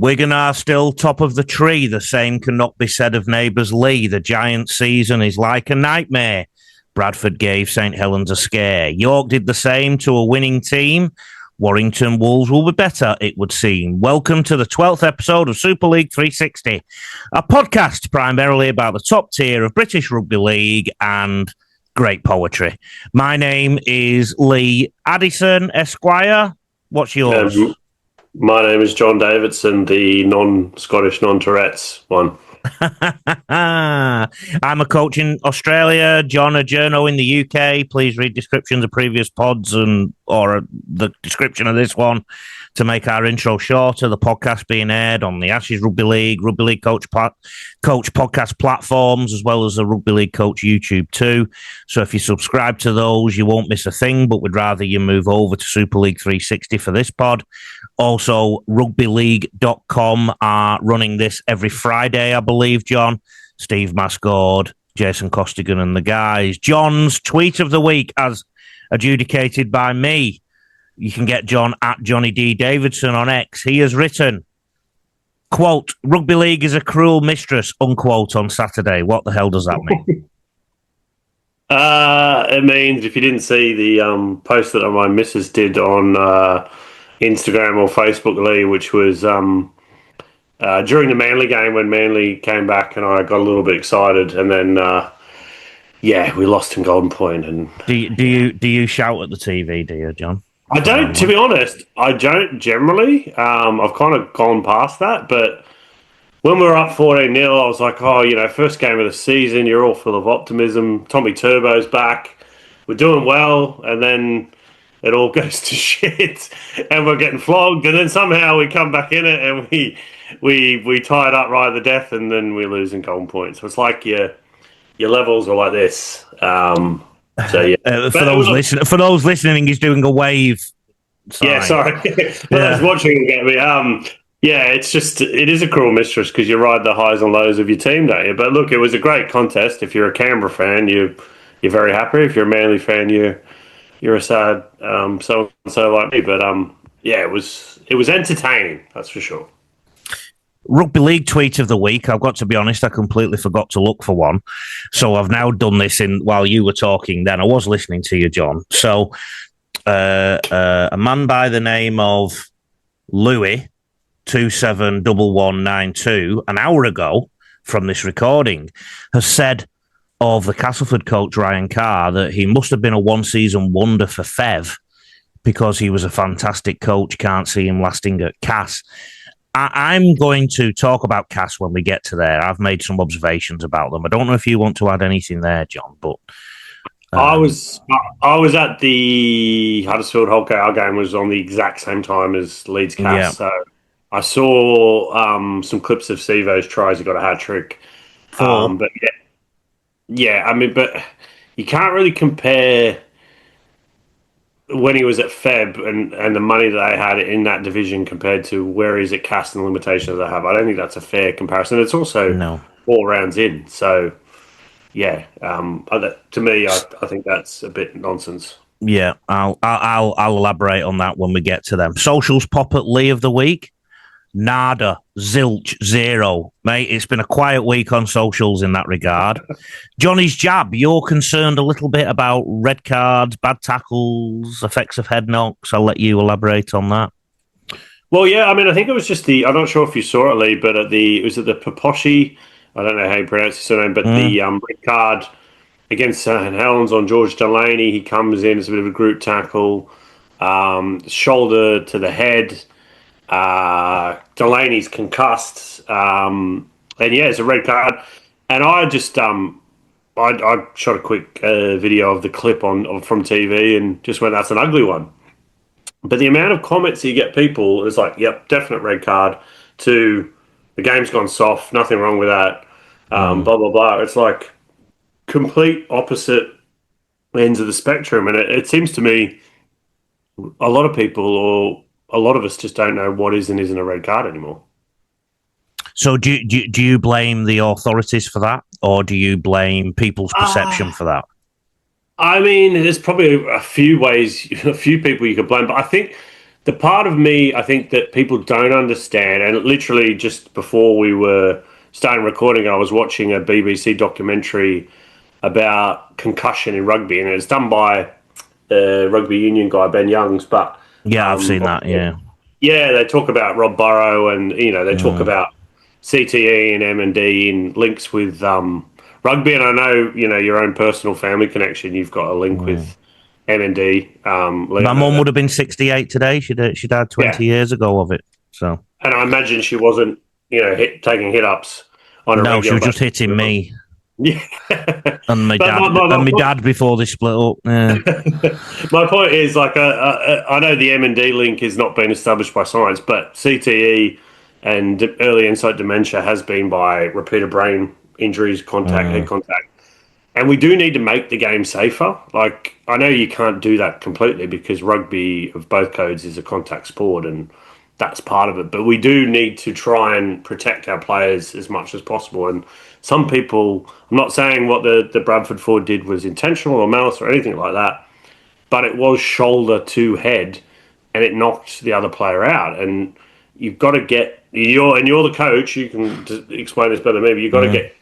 Wigan are still top of the tree. The same cannot be said of neighbours Leigh. The Giants' season is like a nightmare. Bradford gave St Helens a scare. York did the same to a winning team. Warrington Wolves will be better, it would seem. Welcome to the 12th episode of Super League 360, a podcast primarily about the top tier of British Rugby League and great poetry. My name is Lee Addison, Esquire. What's yours? My name is John Davidson, the non-Scottish, non-Tourette's one. I'm a coach in Australia, John a journo in the UK. Please read descriptions of previous pods or the description of this one to make our intro shorter. The podcast being aired on the Ashes Rugby League Coach podcast platforms, as well as the Rugby League Coach YouTube too. So if you subscribe to those, you won't miss a thing, but we'd rather you move over to Super League 360 for this pod. Also, rugbyleague.com are running this every Friday, I believe, John. Steve Mascord, Jason Costigan and the guys. John's tweet of the week, as adjudicated by me. You can get John at Johnny D. Davidson on X. He has written, quote, "Rugby League is a cruel mistress," unquote, on Saturday. What the hell does that mean? It means, if you didn't see the post that my missus did on Instagram or Facebook, Lee, which was during the Manly game when Manly came back and I got a little bit excited, and then we lost in Golden Point. And do you shout at the TV, do you, John? I don't, to be honest. I don't generally. I've kind of gone past that, but when we were up 14-0, I was like, first game of the season, you're all full of optimism. Tommy Turbo's back. We're doing well, and then it all goes to shit, and we're getting flogged, and then somehow we come back in it, and we tie it up right at the death, and then we lose in Golden Point. So it's like your levels are like this. So yeah. For those listening, he's doing a wave sign. Yeah, sorry. I was watching it. It is a cruel mistress because you ride the highs and lows of your team, don't you? But look, it was a great contest. If you're a Canberra fan, you're very happy. If you're a Manly fan, you're a sad so like me. But it was entertaining, that's for sure. Rugby League tweet of the week. I've got to be honest, I completely forgot to look for one. So I've now done this while you were talking then. I was listening to you, John. So a man by the name of Louis 271192, an hour ago from this recording, has said of the Castleford coach Ryan Carr that he must have been a one-season wonder for Fev because he was a fantastic coach. Can't see him lasting at Cass. I'm going to talk about Cass when we get to there. I've made some observations about them. I don't know if you want to add anything there, John, but I was at the Huddersfield Holcare game. Was on the exact same time as Leeds Cass, yeah. So I saw some clips of Sivo's tries. He got a hat trick, but but you can't really compare when he was at Feb and the money that they had in that division compared to where he's at Cass and the limitations they have. I don't think that's a fair comparison. It's also 4 rounds in. So, to me, I think that's a bit nonsense. Yeah, I'll elaborate on that when we get to them. Socials pop at Lee of the week. Nada, zilch, zero. Mate, it's been a quiet week on socials in that regard. Johnny's jab, you're concerned a little bit about red cards, bad tackles, effects of head knocks. I'll let you elaborate on that. Well, I think it was just I'm not sure if you saw it, Lee, but it was at the Paposhi, I don't know how you pronounce his surname, but the red card against St Helens on George Delaney. He comes in as a bit of a group tackle, shoulder to the head. Delaney's concussed, it's a red card. And I just I shot a quick video of the clip from TV and just went, that's an ugly one. But the amount of comments you get, people is like, yep, definite red card, to the game's gone soft, nothing wrong with that, blah blah blah. It's like complete opposite ends of the spectrum, and it seems to me a lot of people or a lot of us just don't know what is and isn't a red card anymore. So do you blame the authorities for that, or do you blame people's perception for that? I mean, there's probably a few ways, a few people you could blame, but I think the part of me, I think, that people don't understand, and literally just before we were starting recording, I was watching a BBC documentary about concussion in rugby, and it's done by a rugby union guy, Ben Youngs. But Yeah, I've seen that. Yeah, yeah, they talk about Rob Burrow, and they talk about CTE and M&D in links with rugby. And I know your own personal family connection. You've got a link with M&D. my mum would have been 68 today. She died 20 years ago of it. So, and I imagine she wasn't taking hit ups on a no, regular she was just basis. hitting me. Yeah, and my dad, my dad before they split up. Yeah. My point is, I know the M&D link is not being established by science, but CTE and early insight dementia has been by repeated brain injuries, head contact, and we do need to make the game safer. Like, I know you can't do that completely because rugby of both codes is a contact sport, and that's part of it. But we do need to try and protect our players as much as possible. And some people, I'm not saying what the Bradford forward did was intentional or malice or anything like that, but it was shoulder to head, and it knocked the other player out. And you've got to get you're the coach. You can explain this better than me. But you've got to get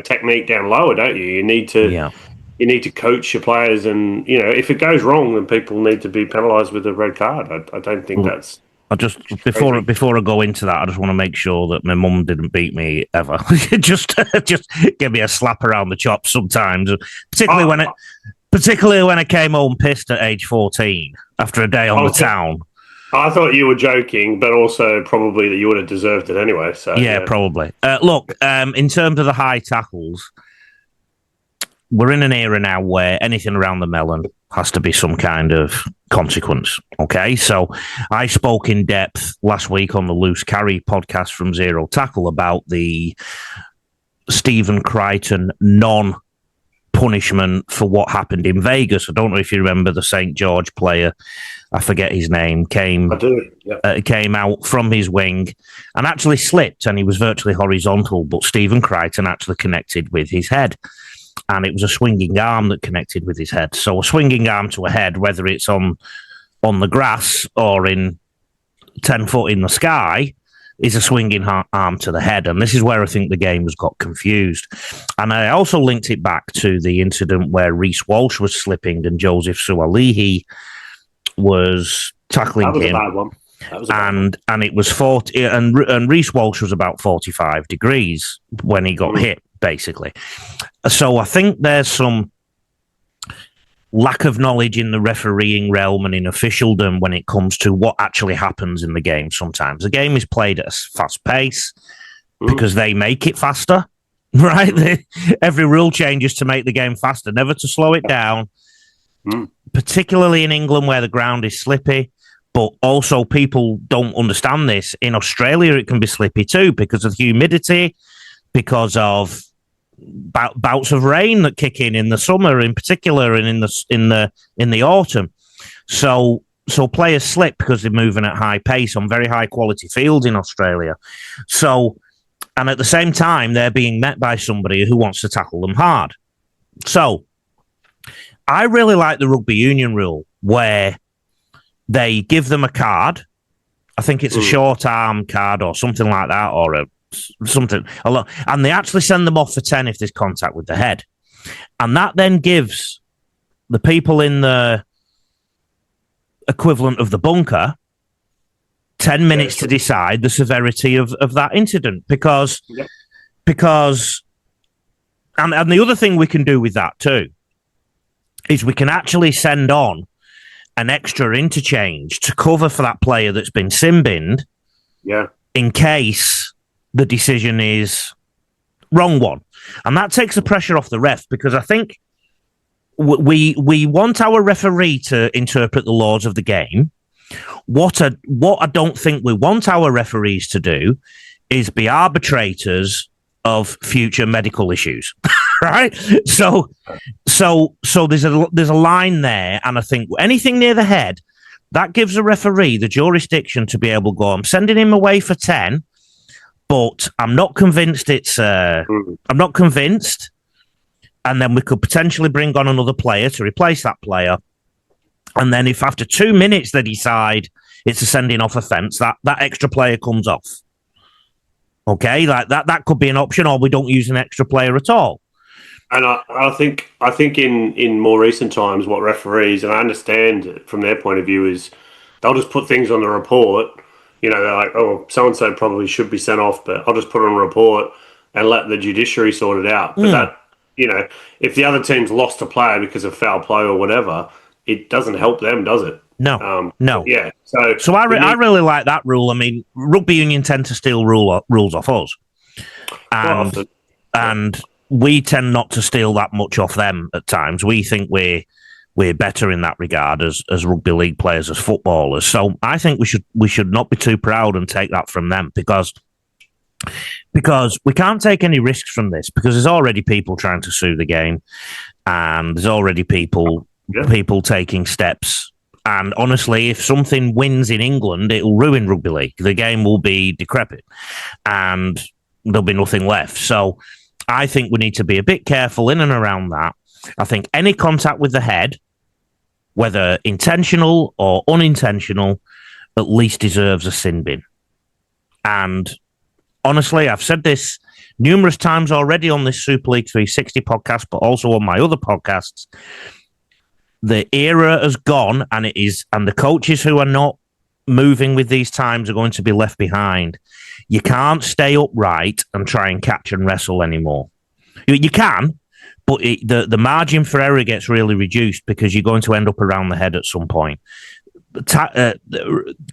technique down lower, don't you? You need to coach your players, and if it goes wrong, then people need to be penalised with a red card. I don't think that's. I just before I go into that, I just want to make sure that my mum didn't beat me ever. just give me a slap around the chops sometimes, particularly when I came home pissed at age 14 after a day on the town. I thought you were joking, but also probably that you would have deserved it anyway. So yeah. Probably. Look, in terms of the high tackles, we're in an era now where anything around the melon has to be some kind of consequence. Okay, so I spoke in depth last week on the Loose Carry podcast from Zero Tackle about the Stephen Crichton non-punishment for what happened in Vegas. I don't know if you remember the St. George player, I forget his name, came out from his wing and actually slipped, and he was virtually horizontal, but Stephen Crichton actually connected with his head. And it was a swinging arm that connected with his head. So a swinging arm to a head, whether it's on the grass or in 10 foot in the sky, is a swinging arm to the head. And this is where I think the game has got confused. And I also linked it back to the incident where Reece Walsh was slipping and Joseph Suaalii was tackling him. Bad one. And it was 40, and Reece Walsh was about 45 degrees when he got hit, basically. So I think there's some lack of knowledge in the refereeing realm and in officialdom when it comes to what actually happens in the game sometimes. The game is played at a fast pace because they make it faster, right? Every rule changes to make the game faster, never to slow it down, particularly in England where the ground is slippy. But also people don't understand this. In Australia, it can be slippy too because of humidity, because of bouts of rain that kick in the summer, in particular, and in the autumn. So players slip because they're moving at high pace on very high quality fields in Australia. So, and at the same time, they're being met by somebody who wants to tackle them hard. So, I really like the rugby union rule where they give them a card. I think it's a short arm card or something like that, or something, and they actually send them off for 10 if there's contact with the head. And that then gives the people in the equivalent of the bunker 10 minutes to decide the severity of that incident. Because and the other thing we can do with that too is we can actually send on an extra interchange to cover for that player that's been sin-binned in case the decision is wrong one. And that takes the pressure off the ref, because I think we want our referee to interpret the laws of the game. What I don't think we want our referees to do is be arbitrators of future medical issues, right? So there's a line there, and I think anything near the head, that gives a referee the jurisdiction to be able to go, I'm sending him away for 10, but I'm not convinced I'm not convinced. And then we could potentially bring on another player to replace that player. And then if after 2 minutes they decide it's a sending off offence, that extra player comes off. Okay, like that could be an option, or we don't use an extra player at all. And I think in more recent times, what referees, and I understand it from their point of view, is they'll just put things on the report. You know, they're like, oh, so and so probably should be sent off, but I'll just put it on a report and let the judiciary sort it out. But that, you know, if the other team's lost a player because of foul play or whatever, it doesn't help them, does it? No, no. Yeah. So I really like that rule. I mean, rugby union tend to steal rules off us, and we tend not to steal that much off them at times. We think we're better in that regard as rugby league players, as footballers. So I think we should not be too proud and take that from them, because we can't take any risks from this, because there's already people trying to sue the game, and there's already people taking steps. And honestly, if something wins in England, it'll ruin rugby league. The game will be decrepit and there'll be nothing left. So I think we need to be a bit careful in and around that. I think any contact with the head, whether intentional or unintentional, at least deserves a sin bin. And honestly, I've said this numerous times already on this Super League 360 podcast, but also on my other podcasts. The era has gone, and the coaches who are not moving with these times are going to be left behind. You can't stay upright and try and catch and wrestle anymore. You can, but the margin for error gets really reduced, because you're going to end up around the head at some point.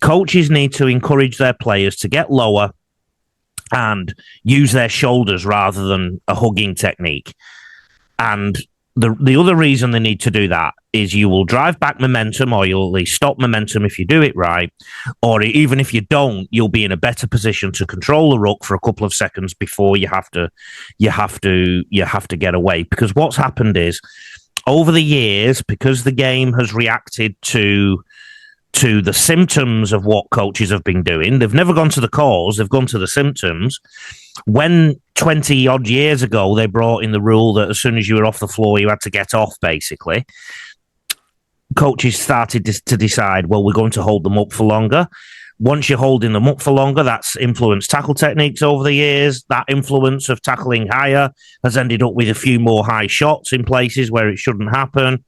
Coaches need to encourage their players to get lower and use their shoulders rather than a hugging technique. And the other reason they need to do that is you will drive back momentum, or you'll at least stop momentum if you do it right, or even if you don't, you'll be in a better position to control the ruck for a couple of seconds before you have to get away. Because what's happened is, over the years, because the game has reacted to the symptoms of what coaches have been doing, they've never gone to the cause, they've gone to the symptoms. When 20 odd years ago they brought in the rule that as soon as you were off the floor you had to get off, basically, coaches started to decide, well, we're going to hold them up for longer. Once you're holding them up for longer, that's influenced tackle techniques over the years. That influence of tackling higher has ended up with a few more high shots in places where it shouldn't happen.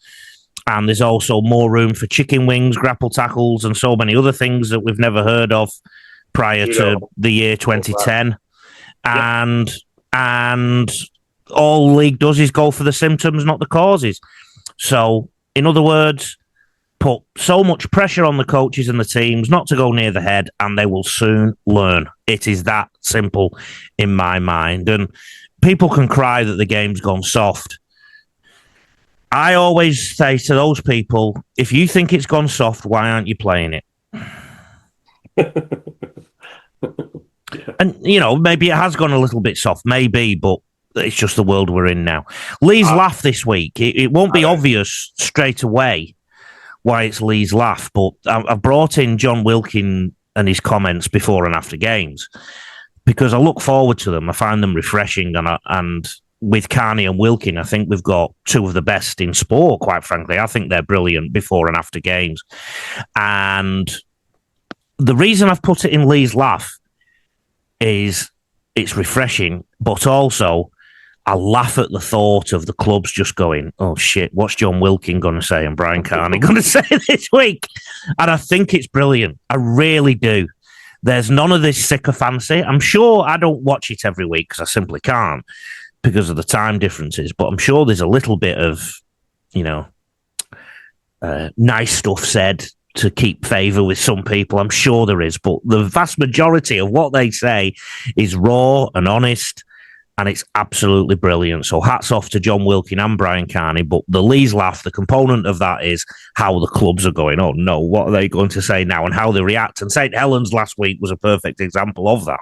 And there's also more room for chicken wings, grapple tackles, and so many other things that we've never heard of prior to the year 2010. And all league does is go for the symptoms, not the causes. So, in other words, put so much pressure on the coaches and the teams not to go near the head, and they will soon learn. It is that simple in my mind. And people can cry that the game's gone soft. I always say to those people, if you think it's gone soft, why aren't you playing it? And, you know, maybe it has gone a little bit soft, maybe, but it's just the world we're in now. Lee's laugh this week, it won't be obvious straight away why it's Lee's laugh, but I've brought in John Wilkin and his comments before and after games, because I look forward to them. I find them refreshing, and with Carney and Wilkin, I think we've got two of the best in sport, quite frankly. I think they're brilliant before and after games. And the reason I've put it in Lee's laugh is it's refreshing, but also I laugh at the thought of the clubs just going, oh shit, what's John Wilkin going to say and Brian Carney going to say this week? And I think it's brilliant. I really do. There's none of this sycophancy. I'm sure I don't watch it every week because I simply can't because of the time differences, but I'm sure there's a little bit of, you know, nice stuff said to keep favour with some people. I'm sure there is, but the vast majority of what they say is raw and honest, and it's absolutely brilliant. So hats off to John Wilkin and Brian Carney, but the Lee's laugh, the component of that is how the clubs are going, oh no, what are they going to say now, and how they react. And St. Helens last week was a perfect example of that.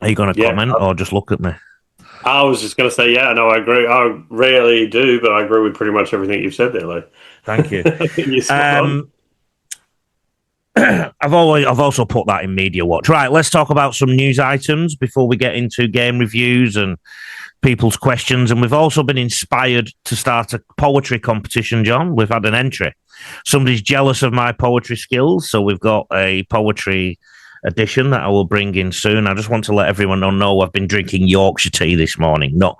Are you going to comment or just look at me? I was just going to say, yeah, no, I agree. I rarely do, but I agree with pretty much everything you've said there, Leigh. Thank you. I've also put that in Media Watch. Right, let's talk about some news items before we get into game reviews and people's questions. And we've also been inspired to start a poetry competition, John. We've had an entry. somebody's jealous of my poetry skills, so we've got a poetry edition that I will bring in soon. I just want to let everyone know I've been drinking Yorkshire tea this morning, not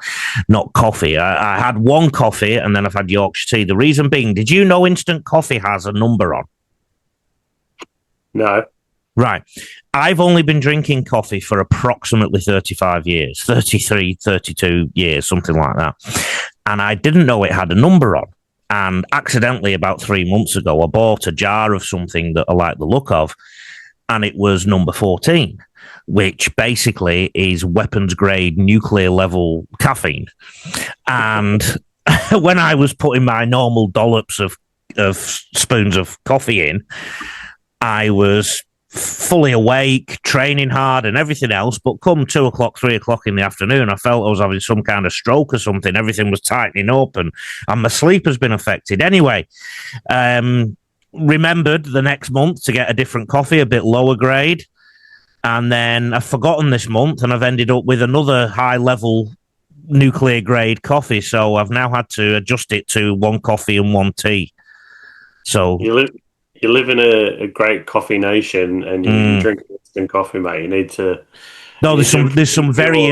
coffee. I had one coffee and then I've had Yorkshire tea. The reason being, did you know instant coffee has a number on? No. Right. I've only been drinking coffee for approximately 35 years, 33, 32 years, something like that. And I didn't know it had a number on. And accidentally, about 3 months ago, I bought a jar of something that I like the look of, and it was number 14, which basically is weapons grade nuclear level caffeine. And when I was putting my normal dollops of spoons of coffee in, I was fully awake, training hard and everything else. But come 2 o'clock, 3 o'clock in the afternoon, I felt I was having some kind of stroke or something. Everything was tightening up and my sleep has been affected. Anyway, remembered the next month to get a different coffee, a bit lower grade. And then I've forgotten this month and I've ended up with another high level nuclear grade coffee. So I've now had to adjust it to one coffee and one tea. So you live in a great coffee nation and you drink instant coffee, mate. You need to. No, there's some very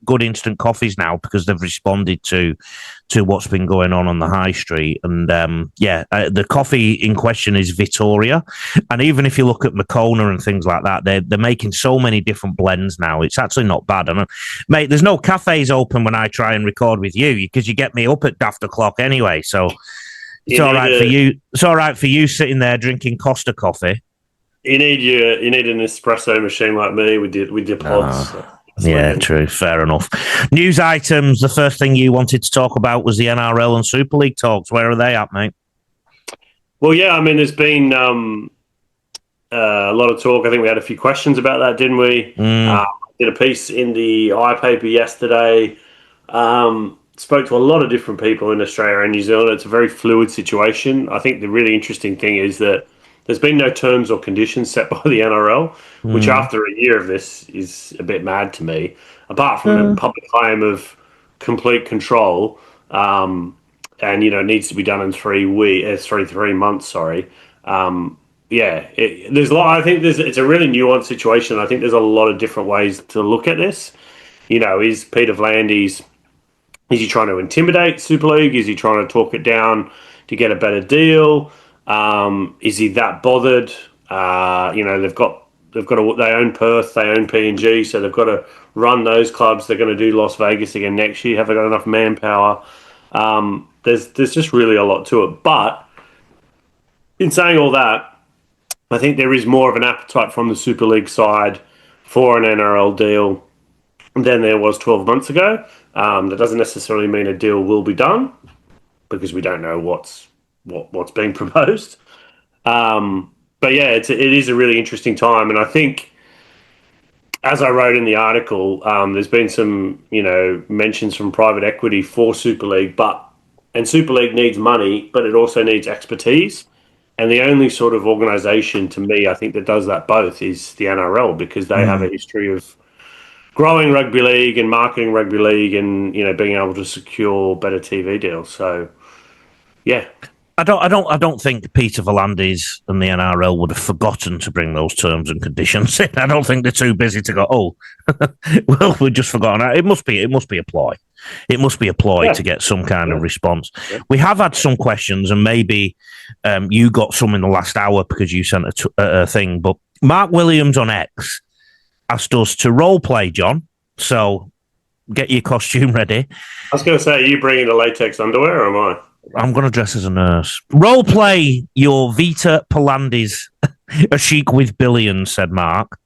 good instant coffees now because they've responded to what's been going on the high street. And the coffee in question is Vittoria. And even if you look at Moccona and things like that, they're making so many different blends now. It's actually not bad. And mate, there's no cafes open when I try and record with you because you get me up at daft o'clock anyway. So it's all right for you. It's all right for you sitting there drinking Costa coffee. You need an espresso machine like me with your pods. Yeah, true. Fair enough. News items. The first thing you wanted to talk about was the NRL and Super League talks. Where are they at, mate? Well, yeah, I mean, there's been a lot of talk. I think we had a few questions about that, didn't we? Did a piece in the iPaper yesterday. Spoke to a lot of different people in Australia and New Zealand. It's a very fluid situation. I think the really interesting thing is that there's been no terms or conditions set by the NRL, which after a year of this is a bit mad to me. Apart from the public claim of complete control, and it needs to be done in 3 months. Sorry. There's a lot. I think it's a really nuanced situation. I think there's a lot of different ways to look at this. Is Peter V'landys, is he trying to intimidate Super League? Is he trying to talk it down to get a better deal? Is he that bothered? They own Perth, they own PNG, so they've got to run those clubs. They're going to do Las Vegas again next year. Have they got enough manpower? There's just really a lot to it. But in saying all that, I think there is more of an appetite from the Super League side for an NRL deal than there was 12 months ago. That doesn't necessarily mean a deal will be done because we don't know what's being proposed. But yeah, it is a really interesting time. And I think, as I wrote in the article, there's been some, mentions from private equity for Super League, and Super League needs money, but it also needs expertise. And the only sort of organisation to me, I think, that does that both is the NRL, because they have a history of growing rugby league and marketing rugby league and, being able to secure better TV deals. So, yeah. I don't think Peter V'landys and the NRL would have forgotten to bring those terms and conditions in. I don't think they're too busy to go, well, we've just forgotten. It must be a ploy. It must be a ploy to get some kind of response. Yeah. We have had some questions, and maybe you got some in the last hour because you sent a thing. But Mark Williams on X asked us to role play, John. So get your costume ready. I was going to say, are you bringing the latex underwear, or am I? I'm going to dress as a nurse. Role play your Vita Palandis, a chic with billions, said Mark.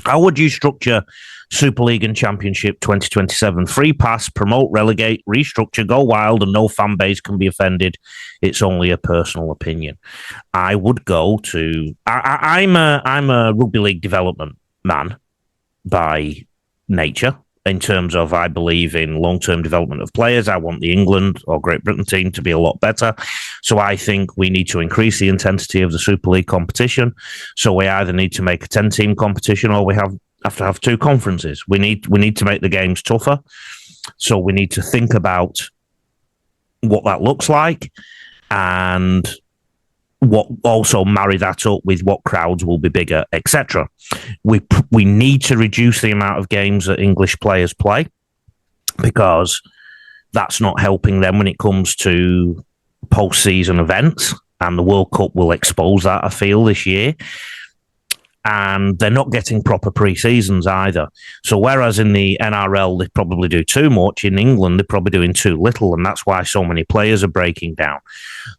How would you structure Super League and Championship 2027? Free pass, promote, relegate, restructure, go wild, and no fan base can be offended. It's only a personal opinion. I would go to... I'm a rugby league development man by nature. In terms of, I believe in long-term development of players. I want the England or Great Britain team to be a lot better. So I think we need to increase the intensity of the Super League competition. So we either need to make a 10-team competition or we have to have 2 conferences. We need to make the games tougher. So we need to think about what that looks like. and what also marry that up with what crowds will be bigger, etc. We need to reduce the amount of games that English players play, because that's not helping them when it comes to post-season events, and the World Cup will expose that, I feel, this year. And they're not getting proper pre-seasons either. So whereas in the NRL they probably do too much, in England they're probably doing too little, and that's why so many players are breaking down.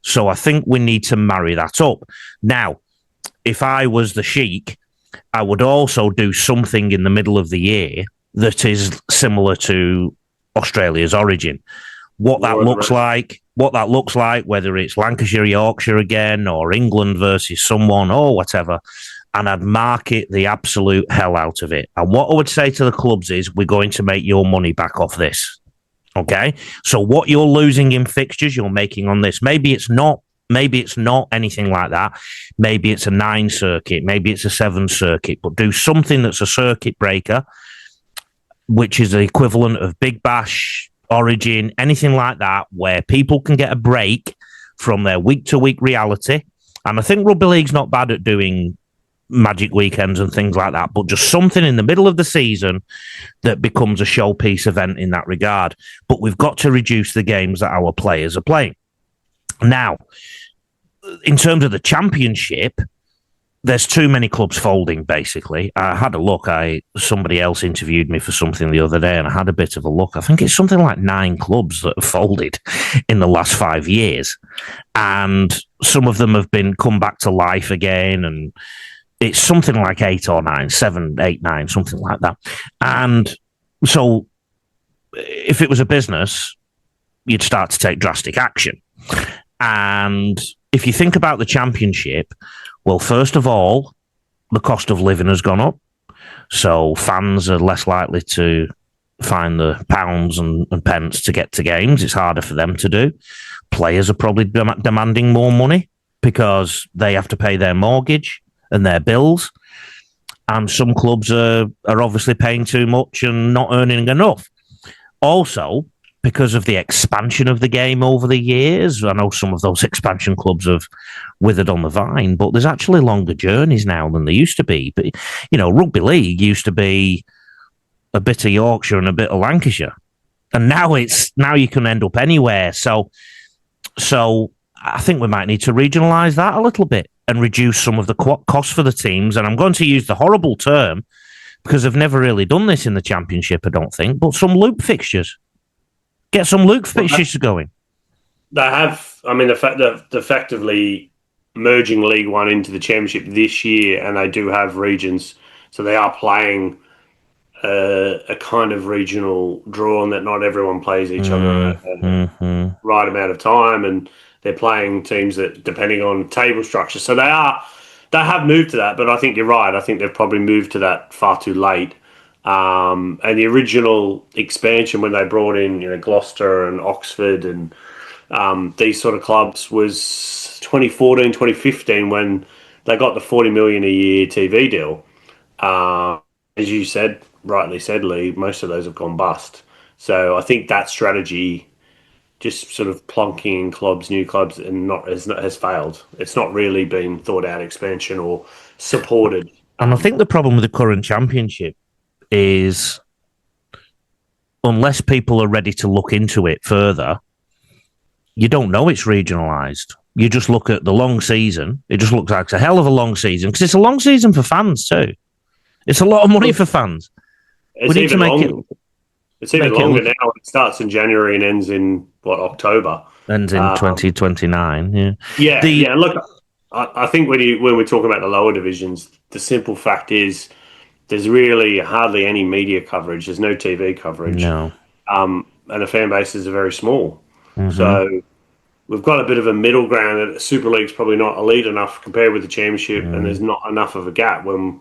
So I think we need to marry that up. Now, if I was the Sheik, I would also do something in the middle of the year that is similar to Australia's Origin. What that looks like, whether it's Lancashire, Yorkshire again, or England versus someone, or whatever, and I'd market the absolute hell out of it. And what I would say to the clubs is, we're going to make your money back off this. Okay? So what you're losing in fixtures, you're making on this. Maybe it's not anything like that. Maybe it's a 9 circuit. Maybe it's a 7 circuit. But do something that's a circuit breaker, which is the equivalent of Big Bash, Origin, anything like that, where people can get a break from their week-to-week reality. And I think Rugby League's not bad at doing magic weekends and things like that, but just something in the middle of the season that becomes a showpiece event in that regard. But we've got to reduce the games that our players are playing. Now, in terms of the Championship, there's too many clubs folding, basically. I had a look. Somebody else interviewed me for something the other day, and I had a bit of a look. I think it's something like 9 clubs that have folded in the last 5 years. And some of them have been come back to life again, and it's something like 8 or 9, 7, 8, 9, something like that. And so if it was a business, you'd start to take drastic action. And if you think about the Championship, well, first of all, the cost of living has gone up. So fans are less likely to find the pounds and pence to get to games. It's harder for them to do. Players are probably demanding more money because they have to pay their mortgage and their bills. And some clubs are obviously paying too much and not earning enough. Also, because of the expansion of the game over the years, I know some of those expansion clubs have withered on the vine, but there's actually longer journeys now than there used to be. But, Rugby League used to be a bit of Yorkshire and a bit of Lancashire. And now you can end up anywhere. So I think we might need to regionalise that a little bit and reduce some of the costs for the teams. And I'm going to use the horrible term because they've never really done this in the Championship, I don't think, but some loop fixtures. Get some loop fixtures going. They have, the fact that effectively merging League One into the Championship this year, and they do have regions, so they are playing a kind of regional draw, and that not everyone plays each other at the right amount of time, and they're playing teams that, depending on table structure. So they have moved to that, but I think you're right. I think they've probably moved to that far too late. And the original expansion when they brought in, Gloucester and Oxford and these sort of clubs was 2014, 2015 when they got the 40 million a year TV deal. As you said, rightly said, Lee, most of those have gone bust. So I think that strategy, just sort of plonking in clubs, new clubs, and has failed. It's not really been thought out expansion or supported. And I think the problem with the current Championship is, unless people are ready to look into it further, you don't know it's regionalised. You just look at the long season. It just looks like it's a hell of a long season, because it's a long season for fans too. It's a lot of money for fans. It's even longer. It's even longer now. It starts in January and ends in, October? Ends in 2029, yeah. Yeah, look, I think when we're talking about the lower divisions, the simple fact is there's really hardly any media coverage. There's no TV coverage. No. And the fan bases are very small. Mm-hmm. So we've got a bit of a middle ground. The Super League's probably not elite enough compared with the Championship, and there's not enough of a gap when,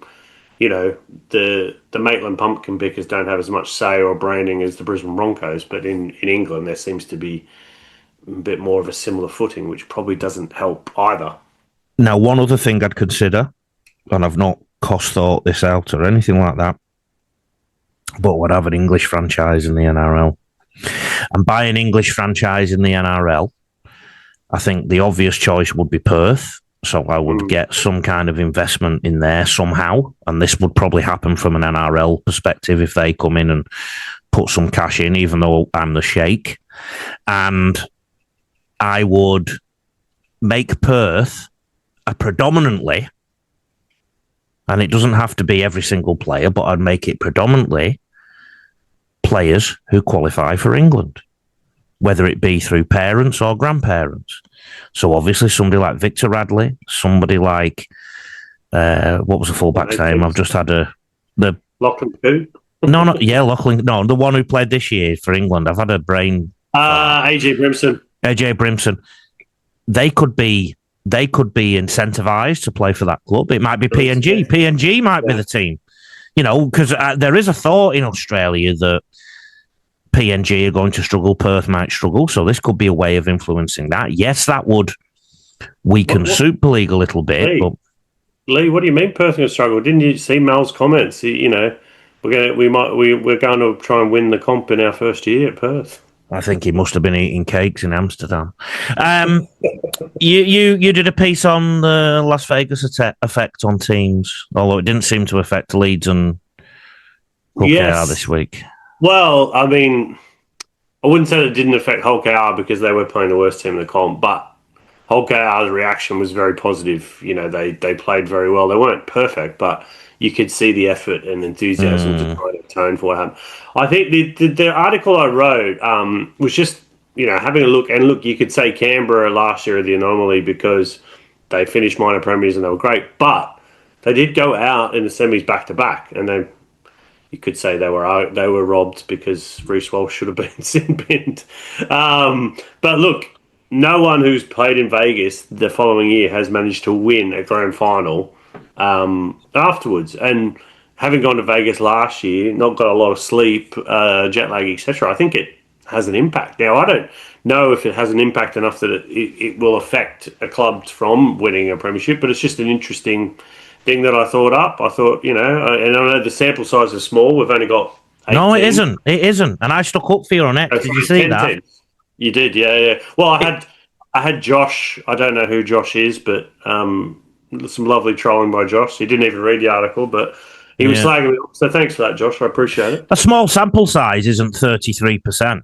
the Maitland Pumpkin Pickers don't have as much say or branding as the Brisbane Broncos. But in England, there seems to be a bit more of a similar footing, which probably doesn't help either. Now, one other thing I'd consider, and I've not cost thought this out or anything like that, but would have an English franchise in the NRL. And by an English franchise in the NRL, I think the obvious choice would be Perth. So I would get some kind of investment in there somehow. And this would probably happen from an NRL perspective if they come in and put some cash in, even though I'm the sheikh. And I would make Perth a predominantly, and it doesn't have to be every single player, but I'd make it predominantly players who qualify for England, whether it be through parents or grandparents. So obviously somebody like Victor Radley, somebody like, what was the fullback's name? I've just had the Lachlan Coote. Lachlan. No, the one who played this year for England. I've had a brain. AJ Brimson. AJ Brimson. They could be incentivized to play for that club. It might be PNG. PNG might be the team. Because there is a thought in Australia that PNG are going to struggle, Perth might struggle, so this could be a way of influencing that. Yes, that would weaken Super League a little bit. Lee, what do you mean Perth going to struggle? Didn't you see Mel's comments? We're going to try and win the comp in our first year at Perth. I think he must have been eating cakes in Amsterdam. You did a piece on the Las Vegas effect on teams, although it didn't seem to affect Leeds and Hull KR this week. Well, I mean, I wouldn't say it didn't affect Hull KR because they were playing the worst team in the comp, but Hull KR's reaction was very positive. They played very well. They weren't perfect, but you could see the effort and enthusiasm to try to atone for what happened. I think the article I wrote was just, having a look. And look, you could say Canberra last year are the anomaly because they finished minor premiers and they were great. But they did go out in the semis back-to-back. And you could say they were robbed because Reece Walsh should have been sin-binned. But look, no one who's played in Vegas the following year has managed to win a grand final afterwards. And having gone to Vegas last year, not got a lot of sleep, jet lag, etc., I think it has an impact. Now, I don't know if it has an impact enough that it will affect a club from winning a premiership, but it's just an interesting thing that I thought up. I thought, and I know the sample size is small. We've only got 8 No, it teams. isn't. It isn't. And I stuck up for you on X. Did you see that? Teams. You did, yeah. Well, I had Josh. I don't know who Josh is, but some lovely trolling by Josh. He didn't even read the article, but he was slagging me off. So thanks for that, Josh. I appreciate it. A small sample size isn't 33%.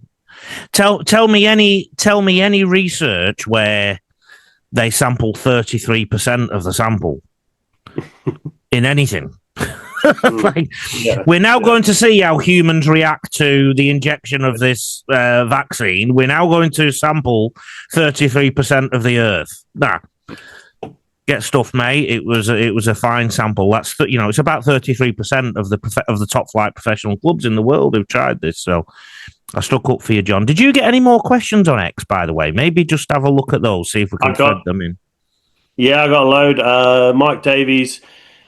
Tell me any research where they sample 33% of the sample in anything. We're now going to see how humans react to the injection of this vaccine. We're now going to sample 33% of the Earth. Get stuffed, mate. It was a fine sample. That's it's about 33% of the top flight professional clubs in the world who've tried this. So I stuck up for you, John. Did you get any more questions on X, by the way? Maybe just have a look at those, see if we can thread them in. Yeah, I got a load. Mike Davies,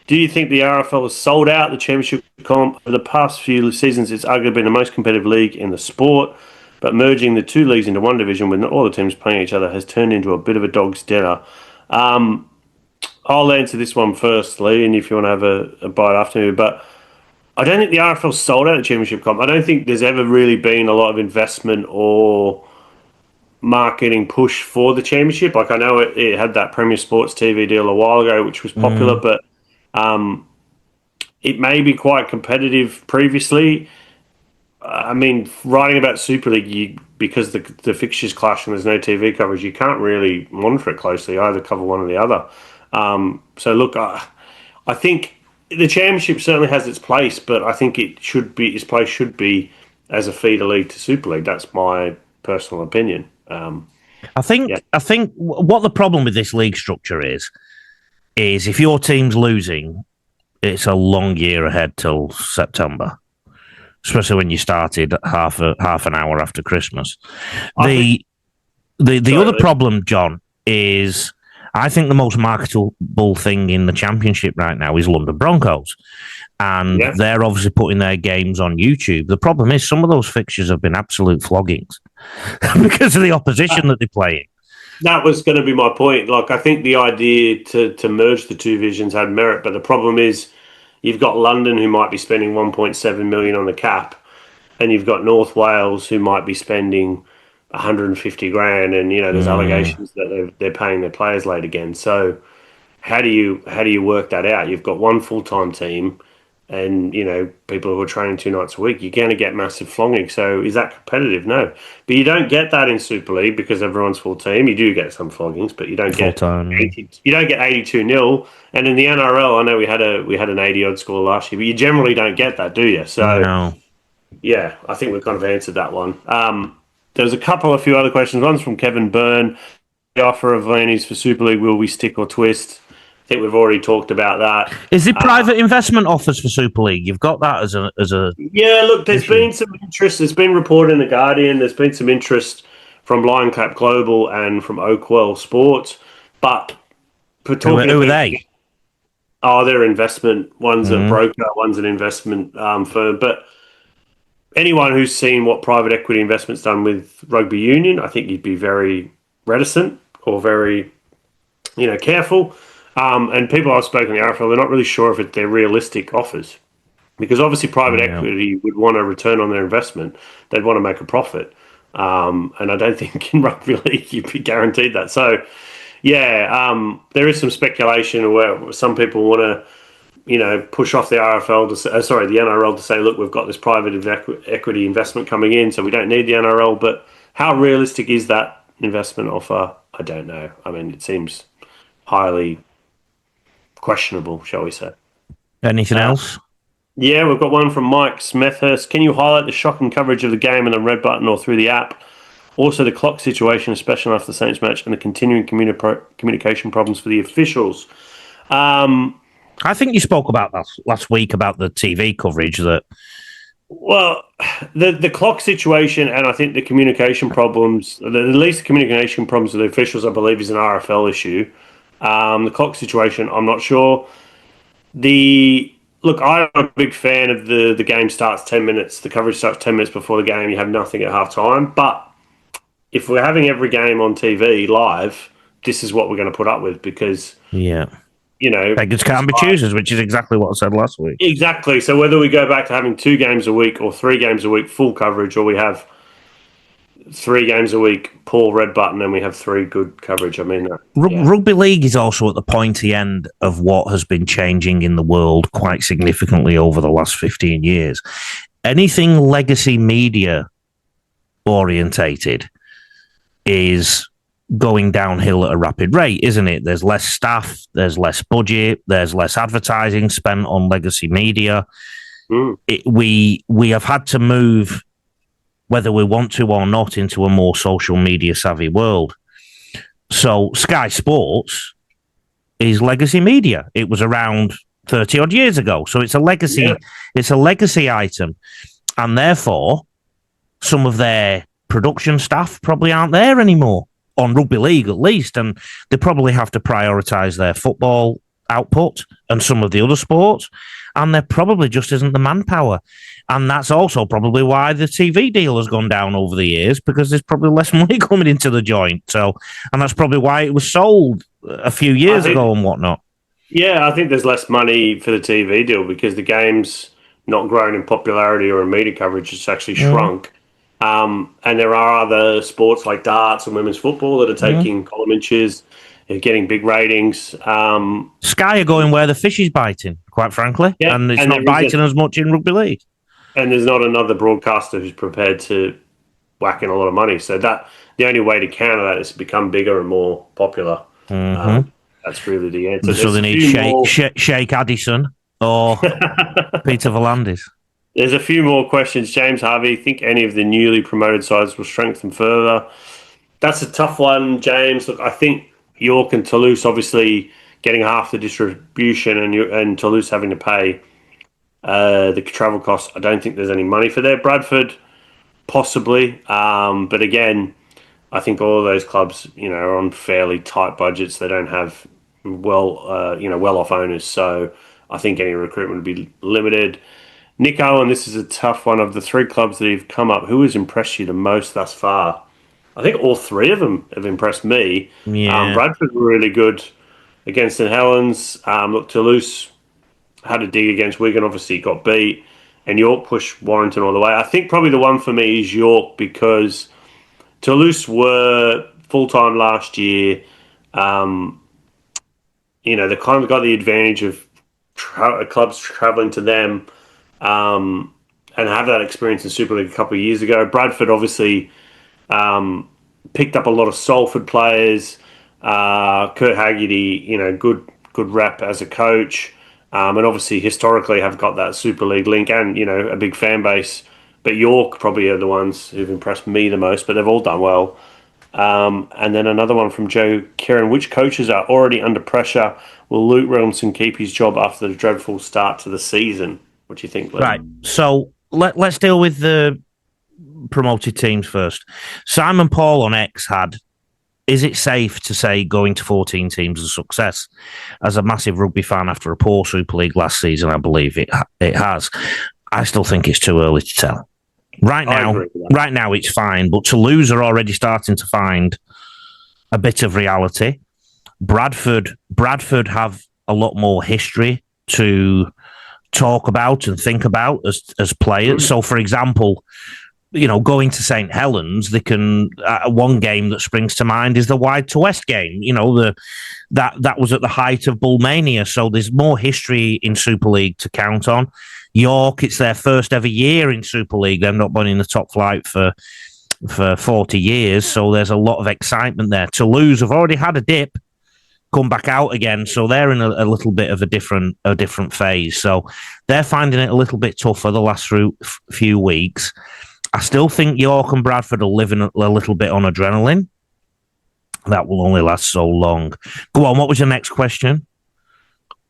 do you think the RFL has sold out the championship comp? For the past few seasons, it's arguably been the most competitive league in the sport, but merging the two leagues into one division with not all the teams playing each other has turned into a bit of a dog's dinner. I'll answer this one first, Lee, and if you want to have a bite after me, but I don't think the RFL sold out the championship comp. I don't think there's ever really been a lot of investment or marketing push for the championship. Like, I know it had that Premier Sports TV deal a while ago, which was popular, but it may be quite competitive previously. I mean, writing about Super League, because the fixtures clash and there's no TV coverage, you can't really monitor it closely. You either cover one or the other. So look, I think the championship certainly has its place, but I think its place should be as a feeder league to Super League. That's my personal opinion. I think what the problem with this league structure is if your team's losing, it's a long year ahead till September, especially when you started half an hour after Christmas. The other problem, John, is I think the most marketable thing in the championship right now is London Broncos. And they're obviously putting their games on YouTube. The problem is some of those fixtures have been absolute floggings because of the opposition that they're playing. That was going to be my point. Like, I think the idea to merge the two divisions had merit, but the problem is you've got London, who might be spending 1.7 million on the cap, and you've got North Wales, who might be spending 150 grand, and there's allegations that they're paying their players late again. So how do you work that out? You've got one full-time team, and people who are training 2 nights a week. You're going to get massive flogging. So is that competitive? No, but you don't get that in Super League because everyone's full team. You do get some floggings, but you don't get 82-0. And in the NRL, I know we had an 80-odd score last year, but you generally don't get that, do you? So No. yeah, I think we've kind of answered that one. There's a few other questions. One's from Kevin Byrne. The offer of Laney's for Super League, will we stick or twist? I think we've already talked about that. Is it private investment offers for Super League? You've got that as a Yeah, look, there's been some interest. There's been reported in The Guardian. There's been some interest from Lioncap Global and from Oakwell Sports. But for talking who are they? Oh, they're investment. One's a broker, one's an investment firm. But anyone who's seen what private equity investment's done with rugby union, I think you'd be very reticent or very, careful. And people I've spoken to the RFL, they're not really sure if they're realistic offers, because obviously private equity would want a return on their investment. They'd want to make a profit. And I don't think in rugby league you'd be guaranteed that. So, yeah, there is some speculation where some people want to, push off the RFL to say, the NRL to say, look, we've got this private equity investment coming in, so we don't need the NRL. But how realistic is that investment offer? I don't know. I mean, it seems highly questionable, shall we say. Anything else? Yeah, we've got one from Mike Smethurst. Can you highlight the shocking coverage of the game on the red button or through the app? Also, the clock situation, especially after the Saints match, and the continuing communication problems for the officials. I think you spoke about that last week about the TV coverage that. Well, the clock situation, and I think the communication problems, at least the communication problems with the officials, I believe, is an RFL issue. The clock situation, I'm not sure. Look, I'm a big fan of the game starts 10 minutes, the coverage starts 10 minutes before the game, you have nothing at half time. But if we're having every game on TV live, this is what we're going to put up with, because, beggars can't be choosers, which is exactly what I said last week. Exactly. So whether we go back to having 2 games a week or 3 games a week full coverage, or we have 3 games a week, poor red button, and we have 3 good coverage. I mean, Rugby League is also at the pointy end of what has been changing in the world quite significantly over the last 15 years. Anything legacy media orientated is going downhill at a rapid rate, isn't it? There's less staff, there's less budget, there's less advertising spent on legacy media. We have had to move, whether we want to or not, into a more social media savvy world. So Sky Sports is legacy media. It was around 30 odd years ago. So it's a legacy, it's a legacy item. And therefore, some of their production staff probably aren't there anymore, on rugby league at least. And they probably have to prioritise their football output and some of the other sports. And there probably just isn't the manpower. And that's also probably why the TV deal has gone down over the years, because there's probably less money coming into the joint. So, and that's probably why it was sold a few years ago and whatnot. Yeah, I think there's less money for the TV deal because the game's not grown in popularity or in media coverage. It's actually shrunk. And there are other sports like darts and women's football that are taking column inches, getting big ratings. Sky are going where the fish is biting, quite frankly. Yeah, and it's not biting as much in rugby league. And there's not another broadcaster who's prepared to whack in a lot of money. So that the only way to counter that is to become bigger and more popular. That's really the answer. So they need Sheikh Addison or Peter Volandis. There's a few more questions. James Harvey, think any of the newly promoted sides will strengthen further? That's a tough one, James. Look, I think York and Toulouse obviously getting half the distribution and Toulouse having to pay the travel costs. I don't think there's any money for that. Bradford, possibly. But again, I think all of those clubs, are on fairly tight budgets. They don't have well-off owners. So I think any recruitment would be limited. Nick Owen, this is a tough one. Of the 3 clubs that have come up, who has impressed you the most thus far? I think all 3 of them have impressed me. Yeah. Bradford were really good against St Helens. Look, Toulouse had a dig against Wigan, obviously got beat. And York pushed Warrington all the way. I think probably the one for me is York, because Toulouse were full-time last year. They kind of got the advantage of clubs travelling to them and have that experience in Super League a couple of years ago. Bradford obviously picked up a lot of Salford players. Kurt Haggerty, good rep as a coach. And obviously historically have got that Super League link and, a big fan base. But York probably are the ones who've impressed me the most, but they've all done well. And then another one from Joe Kieran. Which coaches are already under pressure? Will Luke Robinson keep his job after the dreadful start to the season? What do you think, Lee? Right. So let's deal with the promoted teams first. Simon Paul on X had, is it safe to say going to 14 teams is a success? As a massive rugby fan after a poor Super League last season, I believe it has. I still think it's too early to tell. Right now it's fine, but Toulouse are already starting to find a bit of reality. Bradford have a lot more history to talk about and think about as players. So, for example, going to St. Helens, they can. One game that springs to mind is the Wide to West game. That was at the height of Bullmania. So there's more history in Super League to count on. York, it's their first ever year in Super League. They've not been in the top flight for 40 years, so there's a lot of excitement there. Toulouse have already had a dip, come back out again, so they're in a little bit of a different phase. So they're finding it a little bit tougher the last few weeks. I still think York and Bradford are living a little bit on adrenaline. That will only last so long. Go on, what was your next question?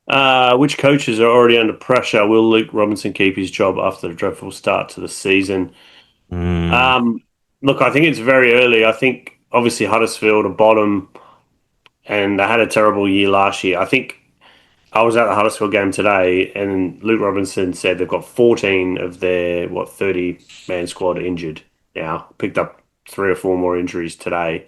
Which coaches are already under pressure? Will Luke Robinson keep his job after the dreadful start to the season? Look, I think it's very early. I think obviously Huddersfield are bottom and they had a terrible year last year. I think I was at the Huddersfield game today and Luke Robinson said they've got 14 of their 30-man squad injured now. Picked up 3 or 4 more injuries today.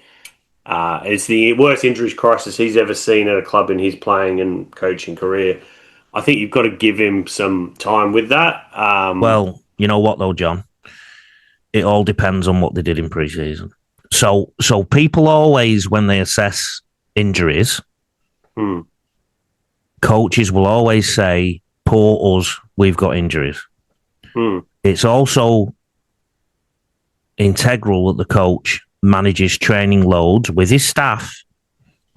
It's the worst injuries crisis he's ever seen at a club in his playing and coaching career. I think you've got to give him some time with that. Well, you know what though, John? It all depends on what they did in pre-season. So people always, when they assess injuries, coaches will always say, poor us, we've got injuries. It's also integral that the coach manages training loads with his staff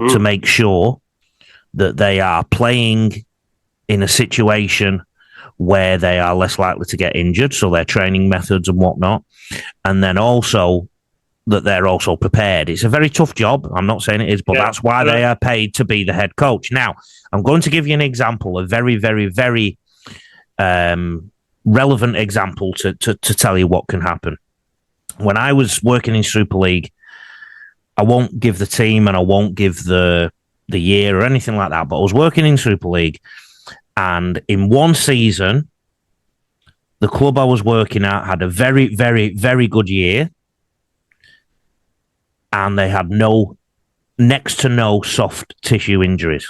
to make sure that they are playing in a situation where they are less likely to get injured, so their training methods and whatnot, and then also that they're also prepared. It's a very tough job. I'm not saying it is, but that's why they are paid to be the head coach. Now, I'm going to give you an example, a very, very, very relevant example to tell you what can happen. When I was working in Super League, I won't give the team and I won't give the year or anything like that, but I was working in Super League, and in one season, the club I was working at had a very, very, very good year, and they had next to no soft tissue injuries.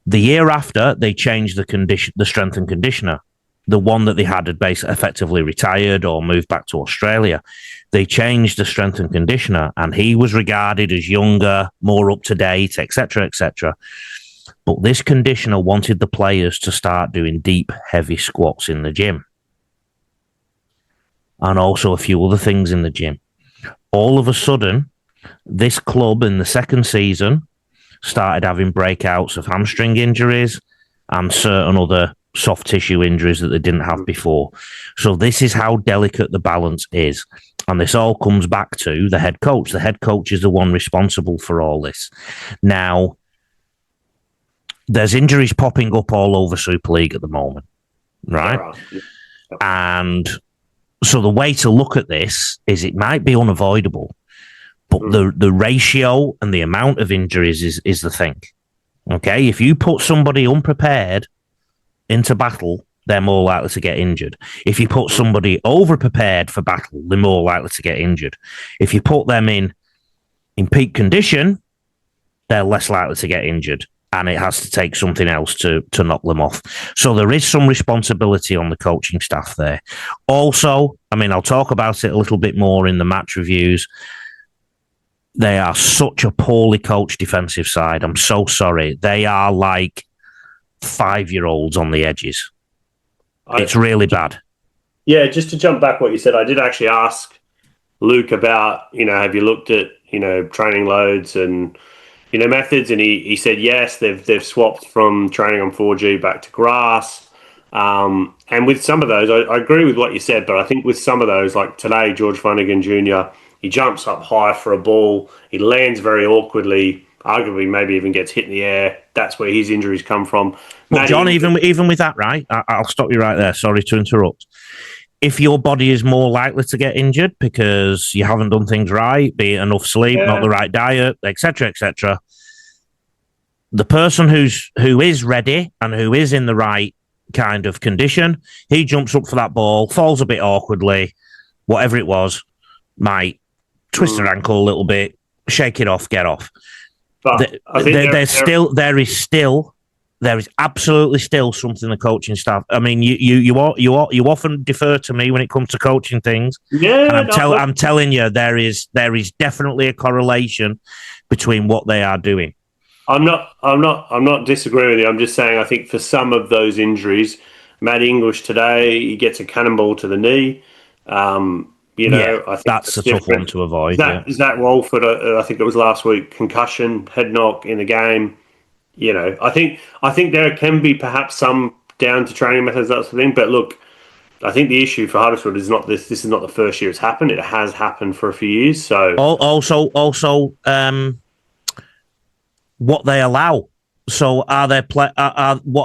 The year after, they changed the strength and conditioner. The one that they had basically effectively retired or moved back to Australia. They changed the strength and conditioner, and he was regarded as younger, more up to date, etc., etc. But this conditioner wanted the players to start doing deep, heavy squats in the gym, and also a few other things in the gym. All of a sudden, this club in the second season started having breakouts of hamstring injuries and certain other soft tissue injuries that they didn't have before. So this is how delicate the balance is. And this all comes back to the head coach. The head coach is the one responsible for all this. Now, there's injuries popping up all over Super League at the moment, right? And so the way to look at this is it might be unavoidable, but the ratio and the amount of injuries is the thing. Okay? If you put somebody unprepared into battle, they're more likely to get injured. If you put somebody over-prepared for battle, they're more likely to get injured. If you put them in peak condition, they're less likely to get injured, and it has to take something else to knock them off. So there is some responsibility on the coaching staff there. Also, I mean, I'll talk about it a little bit more in the match reviews. They are such a poorly coached defensive side. I'm so sorry. They are like 5-year-olds on the edges. It's really bad. Yeah, just to jump back what you said, I did actually ask Luke about, have you looked at, training loads and, methods? And he said, yes, they've swapped from training on 4G back to grass. And with some of those, I agree with what you said, but I think with some of those, like today, George Flanagan Jr., he jumps up high for a ball. He lands very awkwardly, arguably maybe even gets hit in the air. That's where his injuries come from. Well, John, even with that, right? I'll stop you right there. Sorry to interrupt. If your body is more likely to get injured because you haven't done things right, be it enough sleep, not the right diet, etc., the person who is ready and who is in the right kind of condition, he jumps up for that ball, falls a bit awkwardly, whatever it was, might twist their ankle a little bit, shake it off, get off. But there is absolutely still something the coaching staff. I mean, you often defer to me when it comes to coaching things. Yeah, and I'm telling you, there is definitely a correlation between what they are doing. I'm not disagreeing with you. I'm just saying I think for some of those injuries, Matt English today, he gets a cannonball to the knee. I think that's a tough one to avoid. Zach Walford, I think it was last week, concussion, head knock in the game. I think there can be perhaps some down to training methods, that sort of thing. But look, I think the issue for Huddersfield is not this. This is not the first year it's happened. It has happened for a few years. So also, what they allow. So what are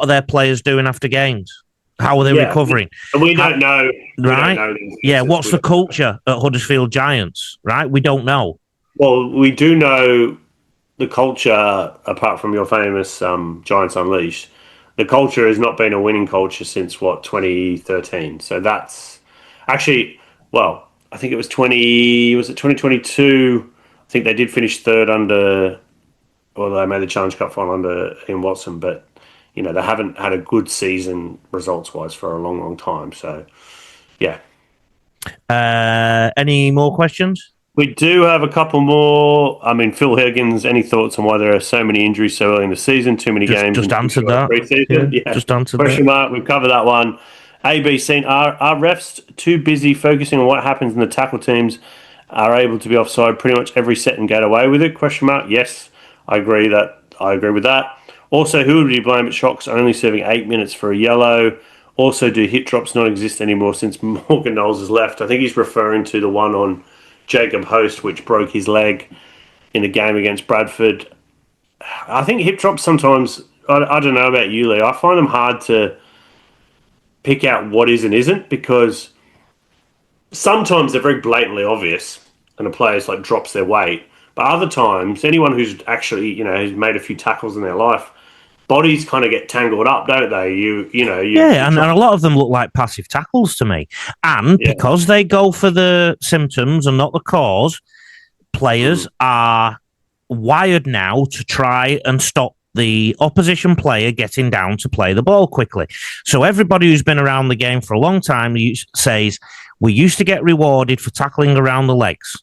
their players doing after games? How are they recovering? And we don't know. Right? What's the culture at Huddersfield Giants? Right? We don't know. Well, we do know the culture, apart from your famous Giants Unleashed. The culture has not been a winning culture since, 2013. So that's actually, I think it was 2022? I think they did finish third they made the Challenge Cup final under Ian Watson, but they haven't had a good season results-wise for a long, long time. So, yeah. Any more questions? We do have a couple more. I mean, Phil Higgins, any thoughts on why there are so many injuries so early in the season? Too many games? Just answered that. Yeah. Just answered Question that. mark. We've covered that one. ABC, are refs too busy focusing on what happens in the tackle teams are able to be offside pretty much every set and get away with it? Question mark. Yes, I agree with that. Also, who would you blame at Shocks only serving 8 minutes for a yellow? Also, do hit drops not exist anymore since Morgan Knowles has left? I think he's referring to the one on Jacob Host, which broke his leg in a game against Bradford. I think hip drops sometimes, I don't know about you, Lee, I find them hard to pick out what is and isn't, because sometimes they're very blatantly obvious and a player's drops their weight. But other times, anyone who's actually, who's made a few tackles in their life, bodies kind of get tangled up, don't they? And a lot of them look like passive tackles to me. And because they go for the symptoms and not the cause, players are wired now to try and stop the opposition player getting down to play the ball quickly. So everybody who's been around the game for a long time says, we used to get rewarded for tackling around the legs.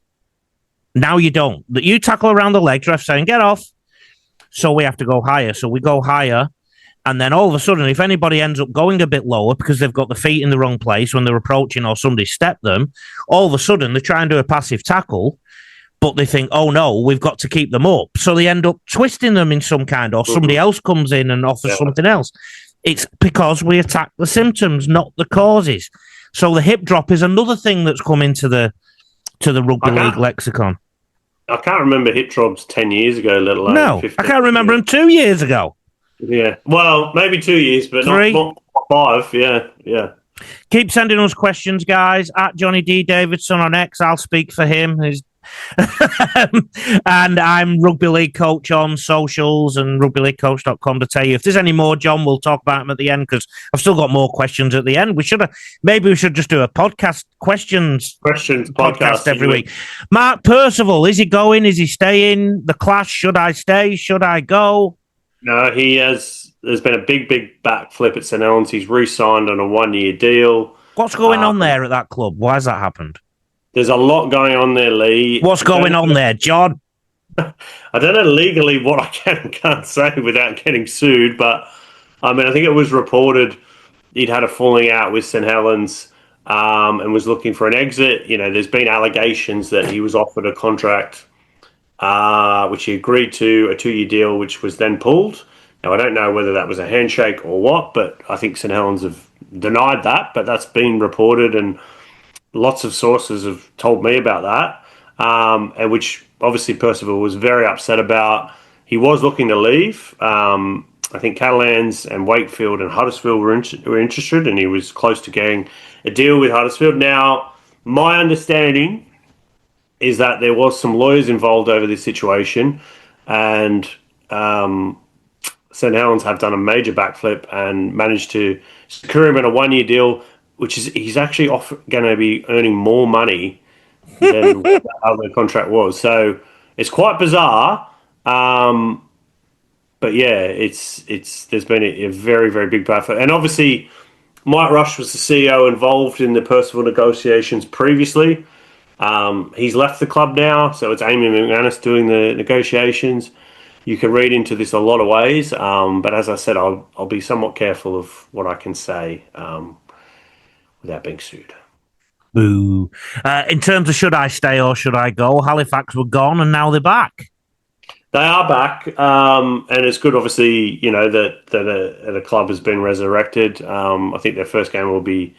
Now you don't. You tackle around the legs, ref saying, get off. So we have to go higher. So we go higher. And then all of a sudden, if anybody ends up going a bit lower because they've got the feet in the wrong place when they're approaching or somebody stepped them, all of a sudden they try and do a passive tackle, but they think, oh no, we've got to keep them up. So they end up twisting them in some kind, or somebody else comes in and offers something else. It's because we attack the symptoms, not the causes. So the hip drop is another thing that's come into the rugby league lexicon. I can't remember hip drops 10 years ago, let alone 15. I can't remember them 2 years ago. Yeah, well, maybe 2 years, but 3. not 5. Yeah. Keep sending us questions, guys. At Johnny D. Davidson on X, I'll speak for him. And I'm Rugby League Coach on socials and rugbyleaguecoach.com to tell you. If there's any more, John, we'll talk about them at the end, because I've still got more questions at the end. We should just do a questions podcast every week. Mark Percival, is he going? Is he staying? The Clash, should I stay? Should I go? No, he has. There's been a big backflip at St Helens. He's re-signed on a 1-year deal. What's going on there at that club? Why has that happened? There's a lot going on there, Lee. What's going on there, John? I don't know legally what I can and can't say without getting sued, but I mean, I think it was reported he'd had a falling out with St Helens and was looking for an exit. You know, there's been allegations that he was offered a contract, which he agreed to, a 2-year deal, which was then pulled. Now, I don't know whether that was a handshake or what, but I think St Helens have denied that, but that's been reported, and lots of sources have told me about that, and which obviously Percival was very upset about. He was looking to leave. I think Catalans and Wakefield and Huddersfield were interested, and he was close to getting a deal with Huddersfield. Now, my understanding is that there was some lawyers involved over this situation, and St Helens have done a major backflip and managed to secure him in a 1-year deal, which is he's actually going to be earning more money than what the other contract was. So it's quite bizarre. But yeah, it's there's been a very, very big backflip. And obviously, Mike Rush was the CEO involved in the Percival negotiations previously. He's left the club now, so it's Amy McManus doing the negotiations. You can read into this a lot of ways, but as I said, I'll be somewhat careful of what I can say without being sued. Boo. In terms of should I stay or should I go, Halifax were gone and now they're back. They are back, and it's good, obviously, you know, that a club has been resurrected. I think their first game will be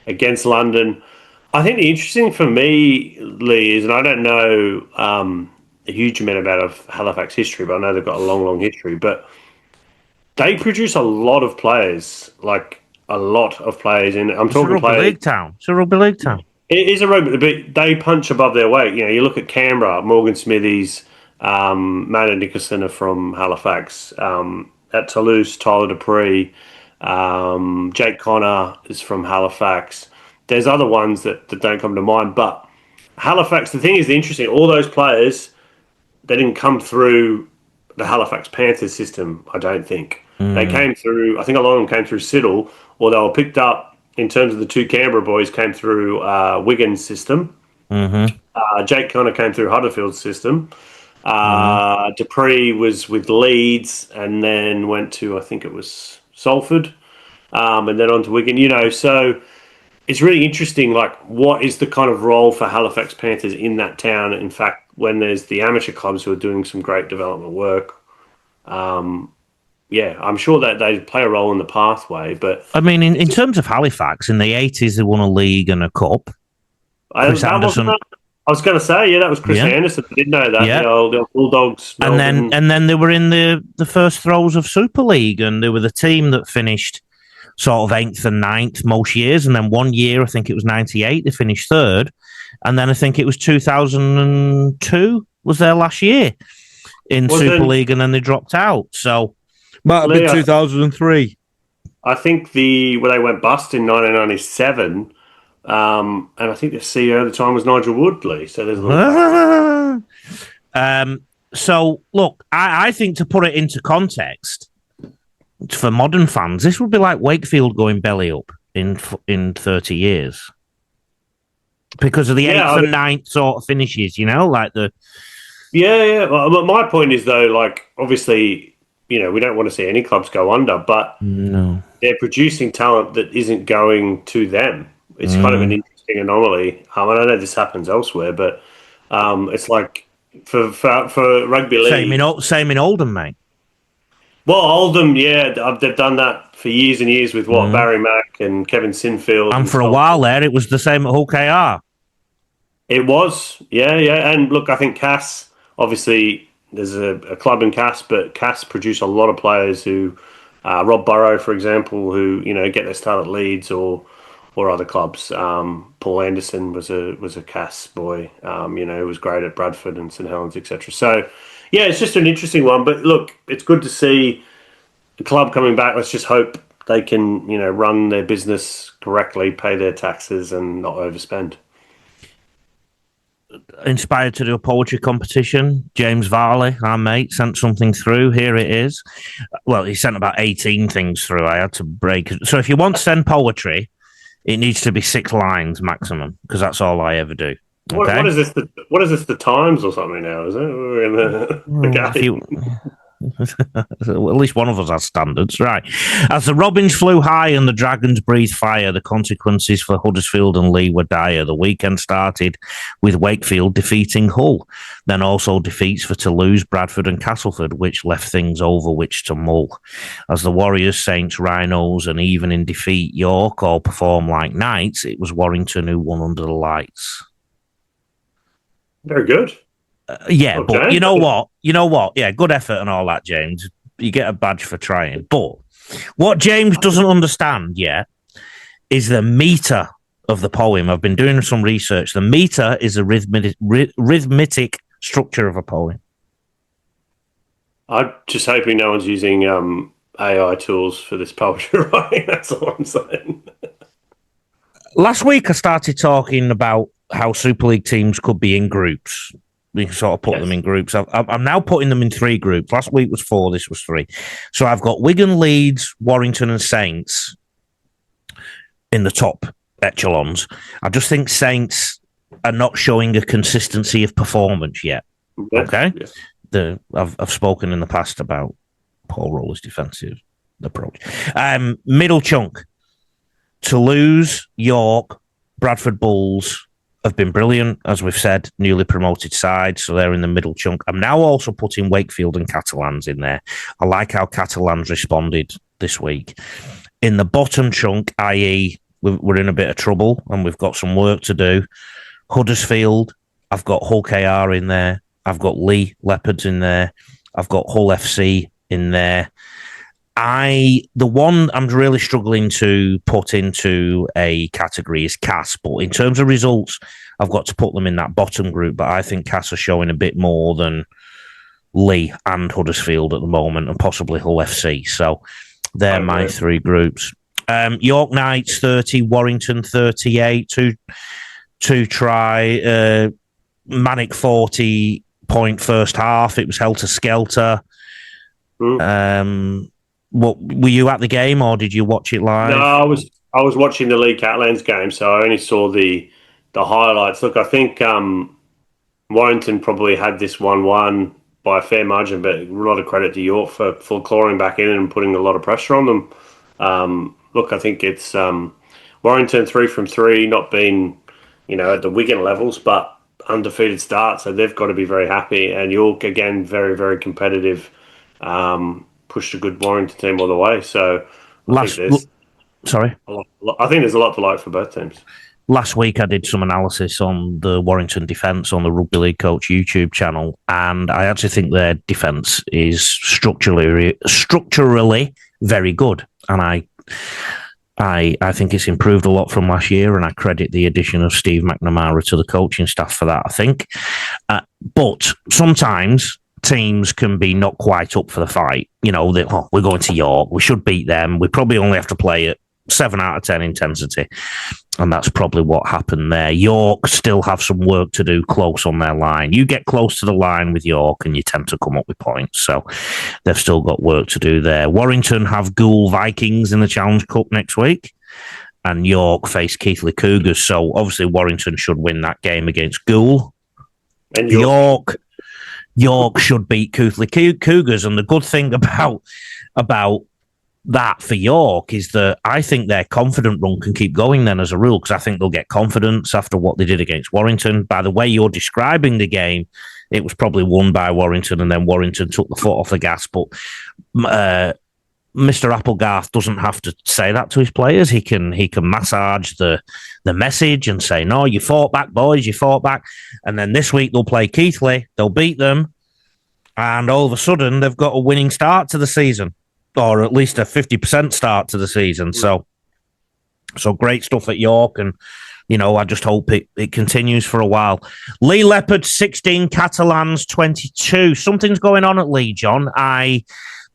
against London. I think the interesting for me, Lee, is, and I don't know a huge amount about Halifax history, but I know they've got a long, long history, but they produce a lot of players, like a lot of players. And I'm talking players. It's a rugby league town. It is a rugby, but they punch above their weight. You know, you look at Canberra, Morgan Smithies, Matt and Nicholson are from Halifax. At Toulouse, Tyler Dupree, Jake Connor is from Halifax. There's other ones that don't come to mind, but Halifax, the thing is interesting, all those players, they didn't come through the Halifax Panthers system, I don't think. They came through, I think a lot of them came through Siddle, or they were picked up in terms of the two Canberra boys came through Wigan's system. Jake Connor came through Huddersfield's system. Dupree was with Leeds and then went to, I think it was Salford, and then on to Wigan, you know, so it's really interesting, like, what is the kind of role for Halifax Panthers in that town? In fact, when there's the amateur clubs who are doing some great development work, yeah, I'm sure that they play a role in the pathway. But I mean, in terms of Halifax, in the 80s, they won a league and a cup. Chris Anderson. I was going to say, yeah, that was Chris Anderson. I didn't know that. Yeah. The old Bulldogs. And then they were in the first throes of Super League, and they were the team that finished sort of 8th and 9th most years. And then one year, I think it was 98, they finished 3rd. And then I think it was 2002 was their last year in Super League, and then they dropped out. So might have been 2003. I think they went bust in 1997. And I think the CEO at the time was Nigel Woodley. So there's a little. So look, I think, to put it into context for modern fans, this would be like Wakefield going belly up in 30 years because of the 8th and 9th sort of finishes. You know, like the. Yeah. Well, my point is, though, like, obviously, you know, we don't want to see any clubs go under, but they're producing talent that isn't going to them. It's kind of an interesting anomaly. I know this happens elsewhere, but it's like for rugby league. Same in Oldham, mate. Well, Oldham, yeah, they've done that for years and years with Barry Mack and Kevin Sinfield. And for a while there, it was the same at Hull KR. It was, yeah. And look, I think Cass, obviously, there's a club in Cass, but Cass produce a lot of players who, Rob Burrow, for example, who, you know, get their start at Leeds or other clubs. Paul Anderson was a Cass boy, you know, who was great at Bradford and St Helens, etc. So, yeah, it's just an interesting one. But look, it's good to see the club coming back. Let's just hope they can, you know, run their business correctly, pay their taxes, and not overspend. Inspired to do a poetry competition. James Varley, our mate, sent something through. Here it is. Well, he sent about 18 things through. I had to break it. So if you want to send poetry, It needs to be 6 lines maximum, because that's all I ever do. Okay? What is this? What is this? The Times or something now? Is it? We're in the game. At least one of us has standards, right? As the Robins flew high and the Dragons breathed fire, the consequences for Huddersfield and Leigh were dire. The weekend started with Wakefield defeating Hull, then also defeats for Toulouse, Bradford and Castleford, which left things over which to mull. As the Warriors, Saints, Rhinos and even in defeat York all performed like knights, it was Warrington who won under the lights. Very good. Yeah, okay. But you know what? Yeah, good effort and all that, James. You get a badge for trying. But what James doesn't understand yet is the meter of the poem. I've been doing some research. The meter is a rhythmic structure of a poem. I'm just hoping no one's using AI tools for this poetry writing. That's all I'm saying. Last week, I started talking about how Super League teams could be in groups. We can sort of put them in groups. I'm now putting them in 3 groups. Last week was 4, this was 3. So I've got Wigan, Leeds, Warrington and Saints in the top echelons. I just think Saints are not showing a consistency of performance yet. Okay? Yeah. I've spoken in the past about Paul Roller's defensive approach. Middle chunk. Toulouse, York, Bradford Bulls have been brilliant, as we've said, newly promoted sides, so they're in the middle chunk. I'm now also putting Wakefield and Catalans in there. I like how Catalans responded this week. In the bottom chunk, i.e., we're in a bit of trouble and we've got some work to do. Huddersfield, I've got Hull KR in there. I've got Leigh Leopards in there. I've got Hull FC in there. The one I'm really struggling to put into a category is Cass, but in terms of results, I've got to put them in that bottom group. But I think Cass are showing a bit more than Leigh and Huddersfield at the moment, and possibly Hull FC. So they're my 3 groups. York Knights 30, Warrington 38, two try, manic 40-point first half. It was helter skelter. What were you at the game, or did you watch it live? No, I was watching the Leigh Catalans game, so I only saw the highlights. Look, I think Warrington probably had this 1-1 by a fair margin, but a lot of credit to York for clawing back in and putting a lot of pressure on them. Look, I think it's Warrington 3 from 3, not been at the Wigan levels, but undefeated start, so they've got to be very happy. And York again, very very competitive. Pushed a good Warrington team all the way. So I think there's a lot to like for both teams. Last week, I did some analysis on the Warrington defence on the Rugby League Coach YouTube channel, and I actually think their defence is structurally very good. And I think it's improved a lot from last year, and I credit the addition of Steve McNamara to the coaching staff for that, I think. But sometimes teams can be not quite up for the fight. We're going to York, we should beat them. We probably only have to play at 7 out of 10 intensity. And that's probably what happened there. York still have some work to do close on their line. You get close to the line with York and you tend to come up with points. So they've still got work to do there. Warrington have Gould Vikings in the Challenge Cup next week. And York face Keighley Cougars. So obviously Warrington should win that game against Gould. And York should beat Keighley Cougars. And the good thing about that for York is that I think their confident run can keep going then as a rule, because I think they'll get confidence after what they did against Warrington. By the way you're describing the game, it was probably won by Warrington and then Warrington took the foot off the gas. But Mr. Applegarth doesn't have to say that to his players. He can massage the message and say, no, you fought back, boys, you fought back. And then this week they'll play Keighley, they'll beat them, and all of a sudden they've got a winning start to the season, or at least a 50% start to the season. So great stuff at York, and I just hope it continues for a while. Leigh Leopards 16, Catalans 22. Something's going on at Leigh, John. I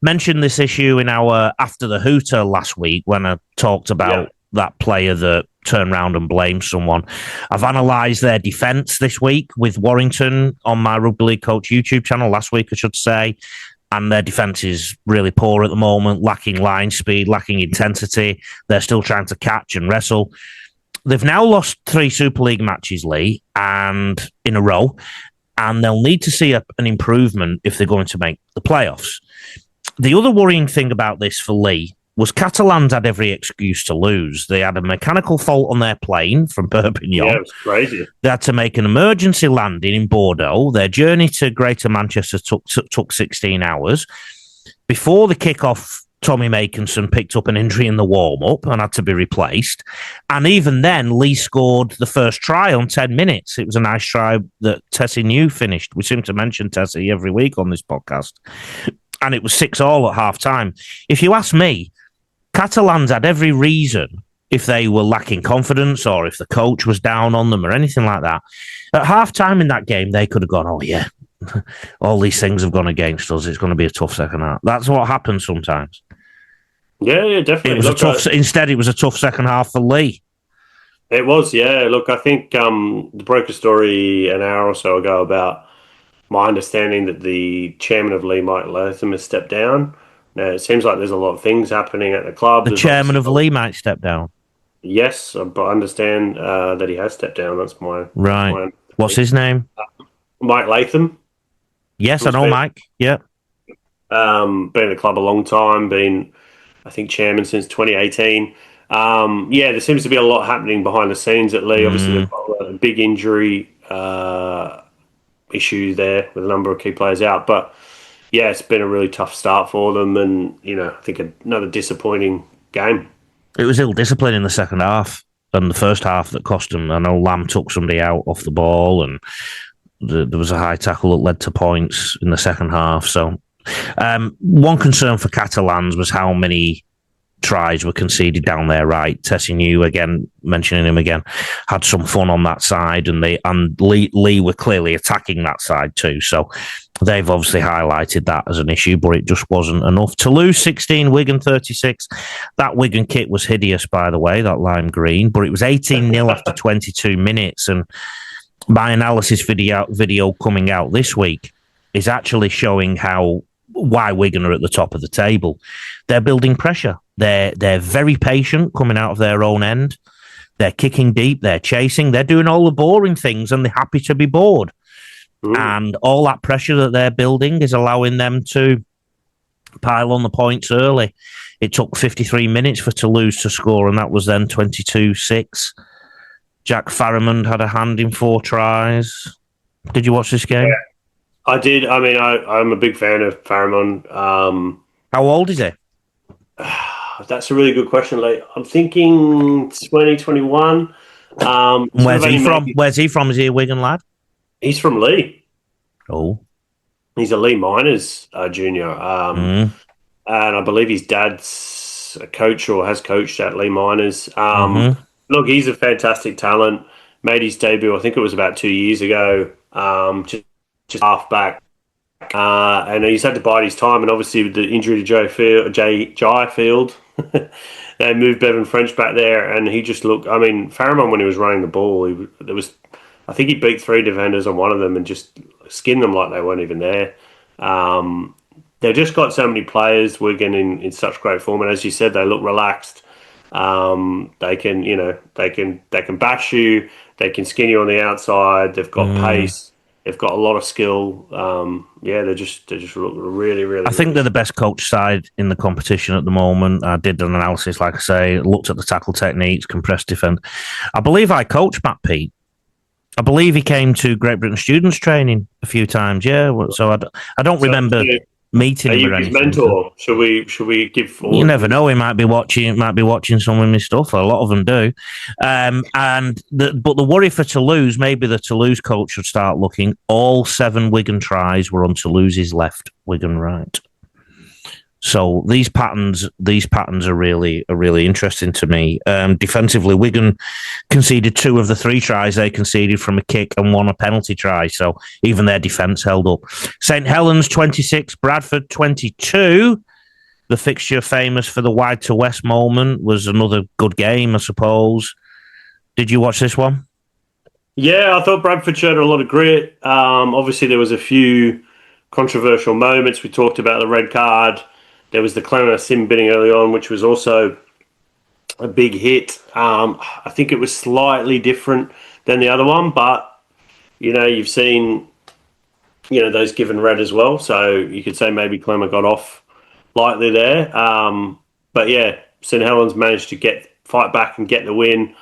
mentioned this issue in our After the Hooter last week when I talked about that player that turned around and blamed someone. I've analysed their defence this week with Warrington on my Rugby League Coach YouTube channel, last week I should say. and their defence is really poor at the moment, lacking line speed, lacking intensity. They're still trying to catch and wrestle. They've now lost 3 Super League matches, Lee, and in a row, and they'll need to see an improvement if they're going to make the playoffs. The other worrying thing about this for Leigh was Catalans had every excuse to lose. They had a mechanical fault on their plane from Perpignan. Yeah, it was crazy. They had to make an emergency landing in Bordeaux. Their journey to Greater Manchester took 16 hours. Before the kickoff, Tommy Makinson picked up an injury in the warm-up and had to be replaced. And even then, Leigh scored the first try on 10 minutes. It was a nice try that Tessie New finished. We seem to mention Tessie every week on this podcast. And it was 6-6 at half-time. If you ask me, Catalans had every reason, if they were lacking confidence or if the coach was down on them or anything like that. At half-time in that game, they could have gone, oh, yeah, all these things have gone against us. It's going to be a tough second half. That's what happens sometimes. Yeah, definitely. Instead, it was a tough second half for Leigh. It was, yeah. Look, I think the broke a story an hour or so ago about my understanding that the chairman of Leigh, Mike Latham, has stepped down. Now, it seems like there's a lot of things happening at the club. The chairman of Leigh might step down. Yes, but I understand that he has stepped down. That's my... Right. What's his name? Mike Latham. Yes, I know Mike. Yeah. Been at the club a long time, been, I think, chairman since 2018. There seems to be a lot happening behind the scenes at Leigh. Obviously, they've got a big injury issue there with a number of key players out. But, yeah, it's been a really tough start for them and, I think another disappointing game. It was ill discipline in the second half and the first half that cost them. I know Lamb took somebody out off the ball and there was a high tackle that led to points in the second half. So one concern for Catalans was how many tries were conceded down there right. Tessie New, again, mentioning him again, had some fun on that side and Leigh were clearly attacking that side too. So they've obviously highlighted that as an issue, but it just wasn't enough. To lose 16, Wigan 36. That Wigan kit was hideous, by the way, that lime green, but it was 18-0 after 22 minutes. And my analysis video coming out this week is actually showing why Wigan are at the top of the table. They're building pressure. They're very patient coming out of their own end. They're kicking deep. They're chasing. They're doing all the boring things, and they're happy to be bored. And all that pressure that they're building is allowing them to pile on the points early. It took 53 minutes for Toulouse to score, and that was then 22-6. Jack Farrimond had a hand in 4 tries. Did you watch this game? Yeah, I did. I mean, I'm a big fan of Farrimond. How old is he? That's a really good question, Lee. I'm thinking 2021. Where's he from? Where's he from? Is he a Wigan lad? He's from Leigh. Oh. He's a Leigh Miners junior. And I believe his dad's a coach or has coached at Leigh Miners. Look, he's a fantastic talent. Made his debut, I think it was about 2 years ago, just half back. And he's had to bide his time. And obviously with the injury to Jai Field, they moved Bevan French back there. And he just looked, I mean, Farrimond, when he was running the ball, I think he beat 3 defenders on one of them and just skinned them like they weren't even there. They've just got so many players, Wigan, in such great form. And as you said, they look relaxed. They can bash you. They can skin you on the outside. They've got pace. They've got a lot of skill. They just look really, really. I think they're the best coach side in the competition at the moment. I did an analysis, like I say, looked at the tackle techniques, compressed defence. I believe I coached Matt Pete. I believe he came to Great Britain students training a few times. Yeah, so I don't remember meeting him. Are you his mentor? Should we give forward? You never know. He might be watching some of his stuff. A lot of them do. But the worry for Toulouse, maybe the Toulouse coach should start looking. All 7 Wigan tries were on Toulouse's left, Wigan right. So these patterns are really interesting to me. Defensively, Wigan conceded 2 of the 3 tries they conceded from a kick and 1 a penalty try. So even their defence held up. St Helens 26, Bradford 22. The fixture famous for the wide to west moment was another good game, I suppose. Did you watch this one? Yeah, I thought Bradford showed a lot of grit. Obviously, there was a few controversial moments. We talked about the red card. There was the Clemmer sim binning early on, which was also a big hit. I think it was slightly different than the other one, but you've seen those given red as well. So you could say maybe Clemmer got off lightly there. But yeah, St Helens managed to fight back and get the win.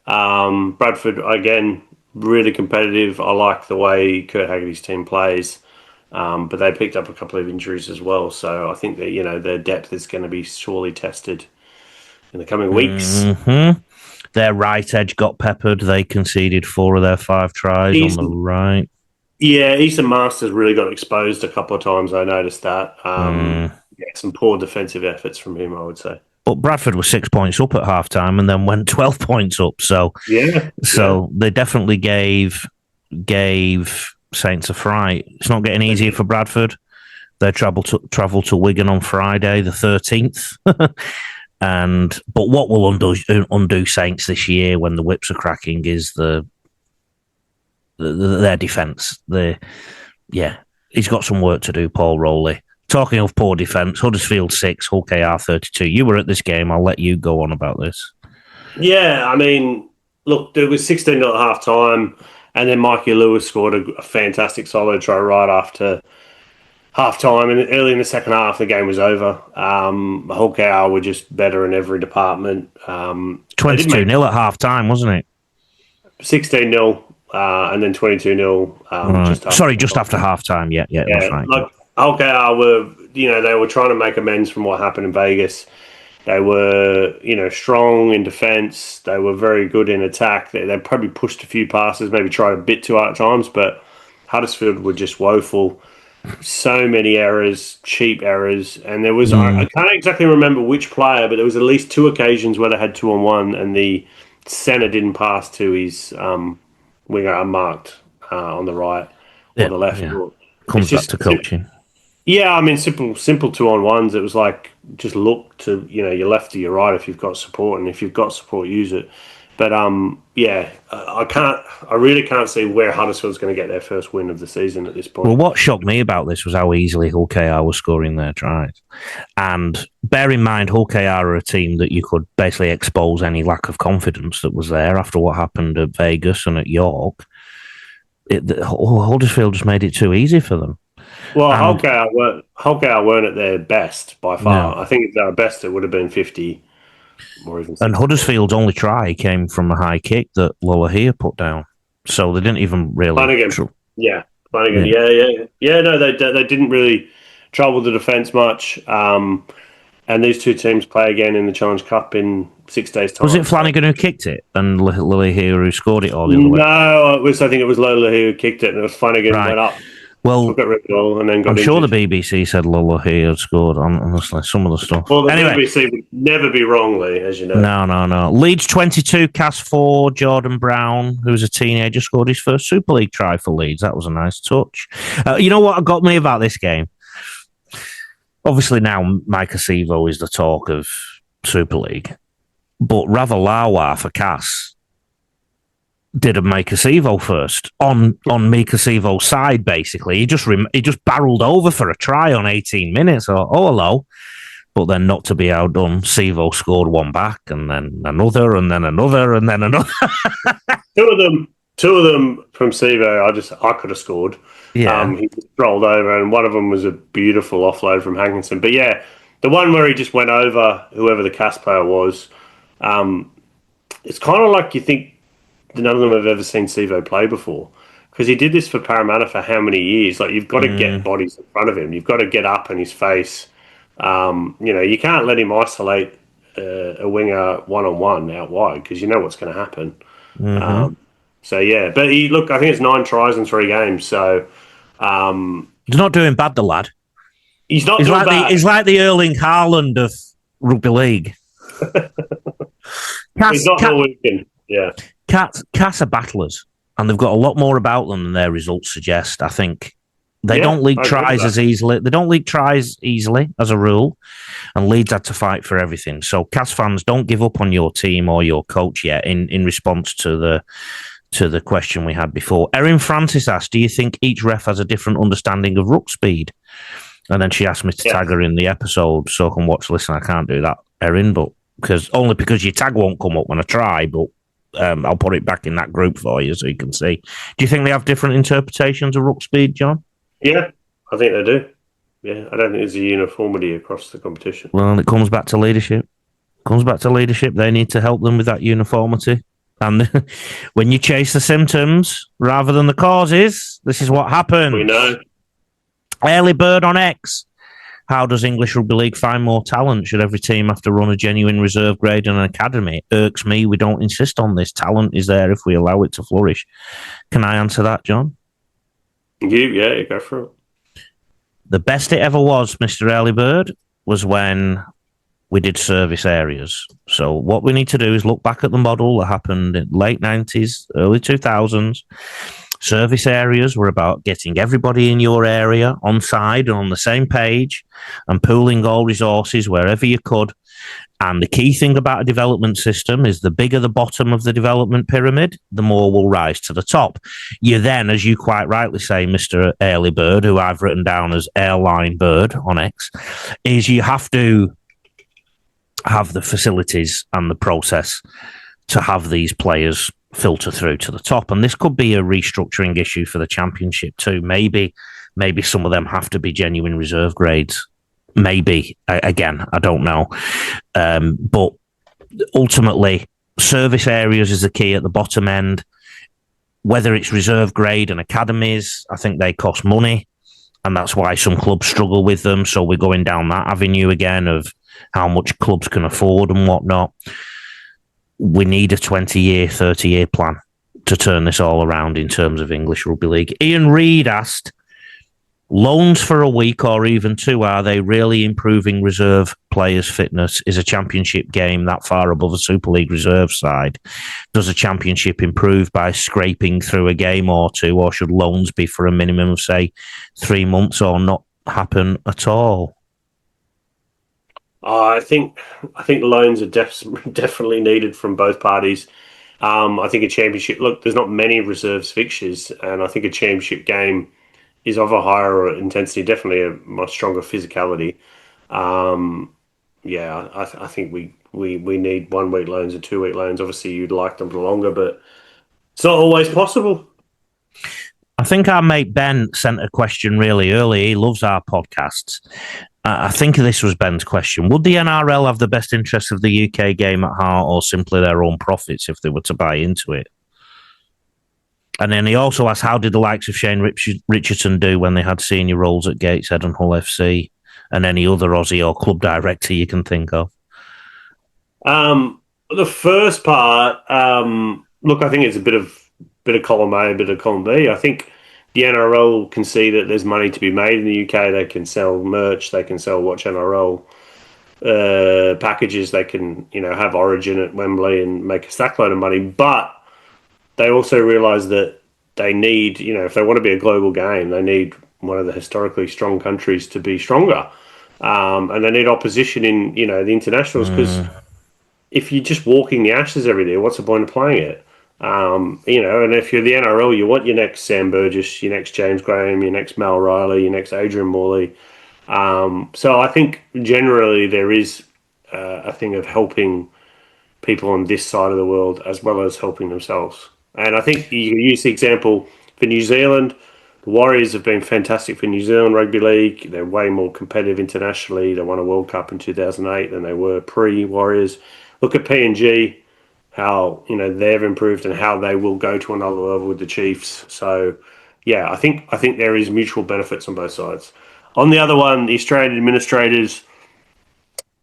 Bradford again, really competitive. I like the way Kurt Haggerty's team plays. But they picked up a couple of injuries as well, so I think that their depth is going to be sorely tested in the coming weeks. Mm-hmm. Their right edge got peppered. They conceded 4 of their 5 tries on the right. Yeah, Easton Masters really got exposed a couple of times. I noticed that. Some poor defensive efforts from him, I would say. But Bradford was 6 points up at halftime and then went 12 points up. So they definitely gave Saints a fright. It's not getting easier for Bradford. They travel to Wigan on Friday, the 13th. But what will undo Saints this year when the whips are cracking is their defence. He's got some work to do, Paul Rowley. Talking of poor defence, Huddersfield 6, Hull KR 32. You were at this game. I'll let you go on about this. Yeah, I mean, look, there was 16-0 at half time. And then Mikey Lewis scored a fantastic solo try right after half-time. And early in the second half, the game was over. Hull KR were just better in every department. 22-0 at half-time, wasn't it? 16-0 and then 22-0. Just after half-time. Yeah, that's right. Like, Hull KR were, they were trying to make amends from what happened in Vegas. They were, strong in defence. They were very good in attack. They probably pushed a few passes, maybe tried a bit too hard at times, but Huddersfield were just woeful. So many errors, cheap errors. And there was, I can't exactly remember which player, but there was at least 2 occasions where they had 2-on-1 and the centre didn't pass to his winger unmarked on the right or the left. Yeah. Comes back to coaching. Yeah, I mean, simple 2-on-1s. It was like, just look to, your left or your right if you've got support, and if you've got support, use it. But, I really can't see where Huddersfield's going to get their first win of the season at this point. Well, what shocked me about this was how easily Hull KR was scoring their tries. And bear in mind, Hull KR are a team that you could basically expose any lack of confidence that was there after what happened at Vegas and at York. Huddersfield just made it too easy for them. Well, Hull KR weren't at their best by far. No. I think if they were best, it would have been 50 or even 60. And Huddersfield's only try came from a high kick that Leigh put down. So they didn't even really... Flanagan. Yeah, no, they didn't really trouble the defence much. And these two teams play again in the Challenge Cup in 6 days' time. Was it Flanagan who kicked it and Leigh who scored it all the other way? No, I think it was Leigh who kicked it and it was Flanagan who went up. Well, and then I'm sure the BBC said Leigh had scored, honestly, some of the stuff. Well, the BBC would never be wrong, Lee, as you know. No. Leeds 22, Cas 4, Jordan Brown, who was a teenager, scored his first Super League try for Leeds. That was a nice touch. You know what got me about this game? Obviously now Mike Acevo is the talk of Super League, but Ravalawa for Cas didn't make Acevo first on Mika Acevo's side. Basically, he just barreled over for a try on 18 minutes. Oh, hello! But then, not to be outdone, Acevo scored one back, and then another, and then another, and then another. Two of them from Acevo. I could have scored. Yeah, he just rolled over, and one of them was a beautiful offload from Hankinson. But yeah, the one where he just went over whoever the Cas player was. It's kind of like you think. None of them have ever seen Acevo play before because he did this for Parramatta for how many years? Like you've got to get bodies in front of him. You've got to get up in his face. You can't let him isolate a winger one-on-one out wide because you know what's going to happen. Mm-hmm. But I think it's 9 tries in 3 games. So he's not doing bad, the lad. He's not doing bad. He's like the Erling Haaland of rugby league. He's not Norwegian. Yeah. Cas are battlers, and they've got a lot more about them than their results suggest. I think they don't leak tries as easily. They don't leak tries easily as a rule, and Leeds had to fight for everything. So, Cas fans, don't give up on your team or your coach yet. In response to to the question we had before. Erin Francis asked, do you think each ref has a different understanding of ruck speed? And then she asked me to tag her in the episode so I can watch. Listen, I can't do that, Erin, but only because your tag won't come up when I try, but I'll put it back in that group for you so you can see. Do you think they have different interpretations of ruck speed, John? Yeah, I think they do. Yeah, I don't think there's a uniformity across the competition. Well, it comes back to leadership. They need to help them with that uniformity. And when you chase the symptoms rather than the causes, this is what happens. We know. Early Bird on X. How does English Rugby League find more talent? Should every team have to run a genuine reserve grade and an academy? It irks me. We don't insist on this. Talent is there if we allow it to flourish. Can I answer that, John? You go for it. The best it ever was, Mr. Early Bird, was when we did service areas. So what we need to do is look back at the model that happened in late 90s, early 2000s. Service areas were about getting everybody in your area on side and on the same page and pooling all resources wherever you could. And the key thing about a development system is the bigger the bottom of the development pyramid, the more will rise to the top. You then, as you quite rightly say, Mr. Early Bird, who I've written down as Airline Bird on X, is you have to have the facilities and the process to have these players filter through to the top. And this could be a restructuring issue for the championship too. Maybe some of them have to be genuine reserve grades. Maybe. Again, I don't know. But ultimately, service areas is the key at the bottom end. Whether it's reserve grade and academies, I think they cost money. And that's why some clubs struggle with them. So we're going down that avenue again of how much clubs can afford and whatnot. We need a 20-year, 30-year plan to turn this all around in terms of English Rugby League. Ian Reid asked, loans for a week or even two, are they really improving reserve players' fitness? Is a championship game that far above a Super League reserve side? Does a championship improve by scraping through a game or two, or should loans be for a minimum of, say, 3 months or not happen at all? I think loans are definitely needed from both parties. I think a championship, look, there's not many reserves fixtures, and I think a championship game is of a higher intensity, definitely a much stronger physicality. I think we need 1 week loans and 2 week loans. Obviously, you'd like them for longer, but it's not always possible. I think our mate Ben sent a question really early. He loves our podcasts. I think this was Ben's question. Would the NRL have the best interests of the UK game at heart, or simply their own profits if they were to buy into it? And then he also asked, how did the likes of Shane Richardson do when they had senior roles at Gateshead and Hull FC, and any other Aussie or club director you can think of? The first part, look, I think it's a bit of column A, a bit of column B. I think the NRL can see that there's money to be made in the UK. They can sell merch. They can sell Watch NRL packages. They can, have Origin at Wembley and make a stackload of money. But they also realise that they need, if they want to be a global game, they need one of the historically strong countries to be stronger. And they need opposition in, the internationals, because if you're just walking the Ashes every day, what's the point of playing it? And if you're the NRL, you want your next Sam Burgess, your next James Graham, your next Mal Riley, your next Adrian Morley. So I think generally there is a thing of helping people on this side of the world as well as helping themselves. And I think you use the example for New Zealand. The Warriors have been fantastic for New Zealand Rugby League. They're way more competitive internationally. They won a World Cup in 2008 than they were pre-Warriors. Look at PNG, how they've improved and how they will go to another level with the Chiefs. So, yeah, I think there is mutual benefits on both sides. On the other one, the Australian administrators,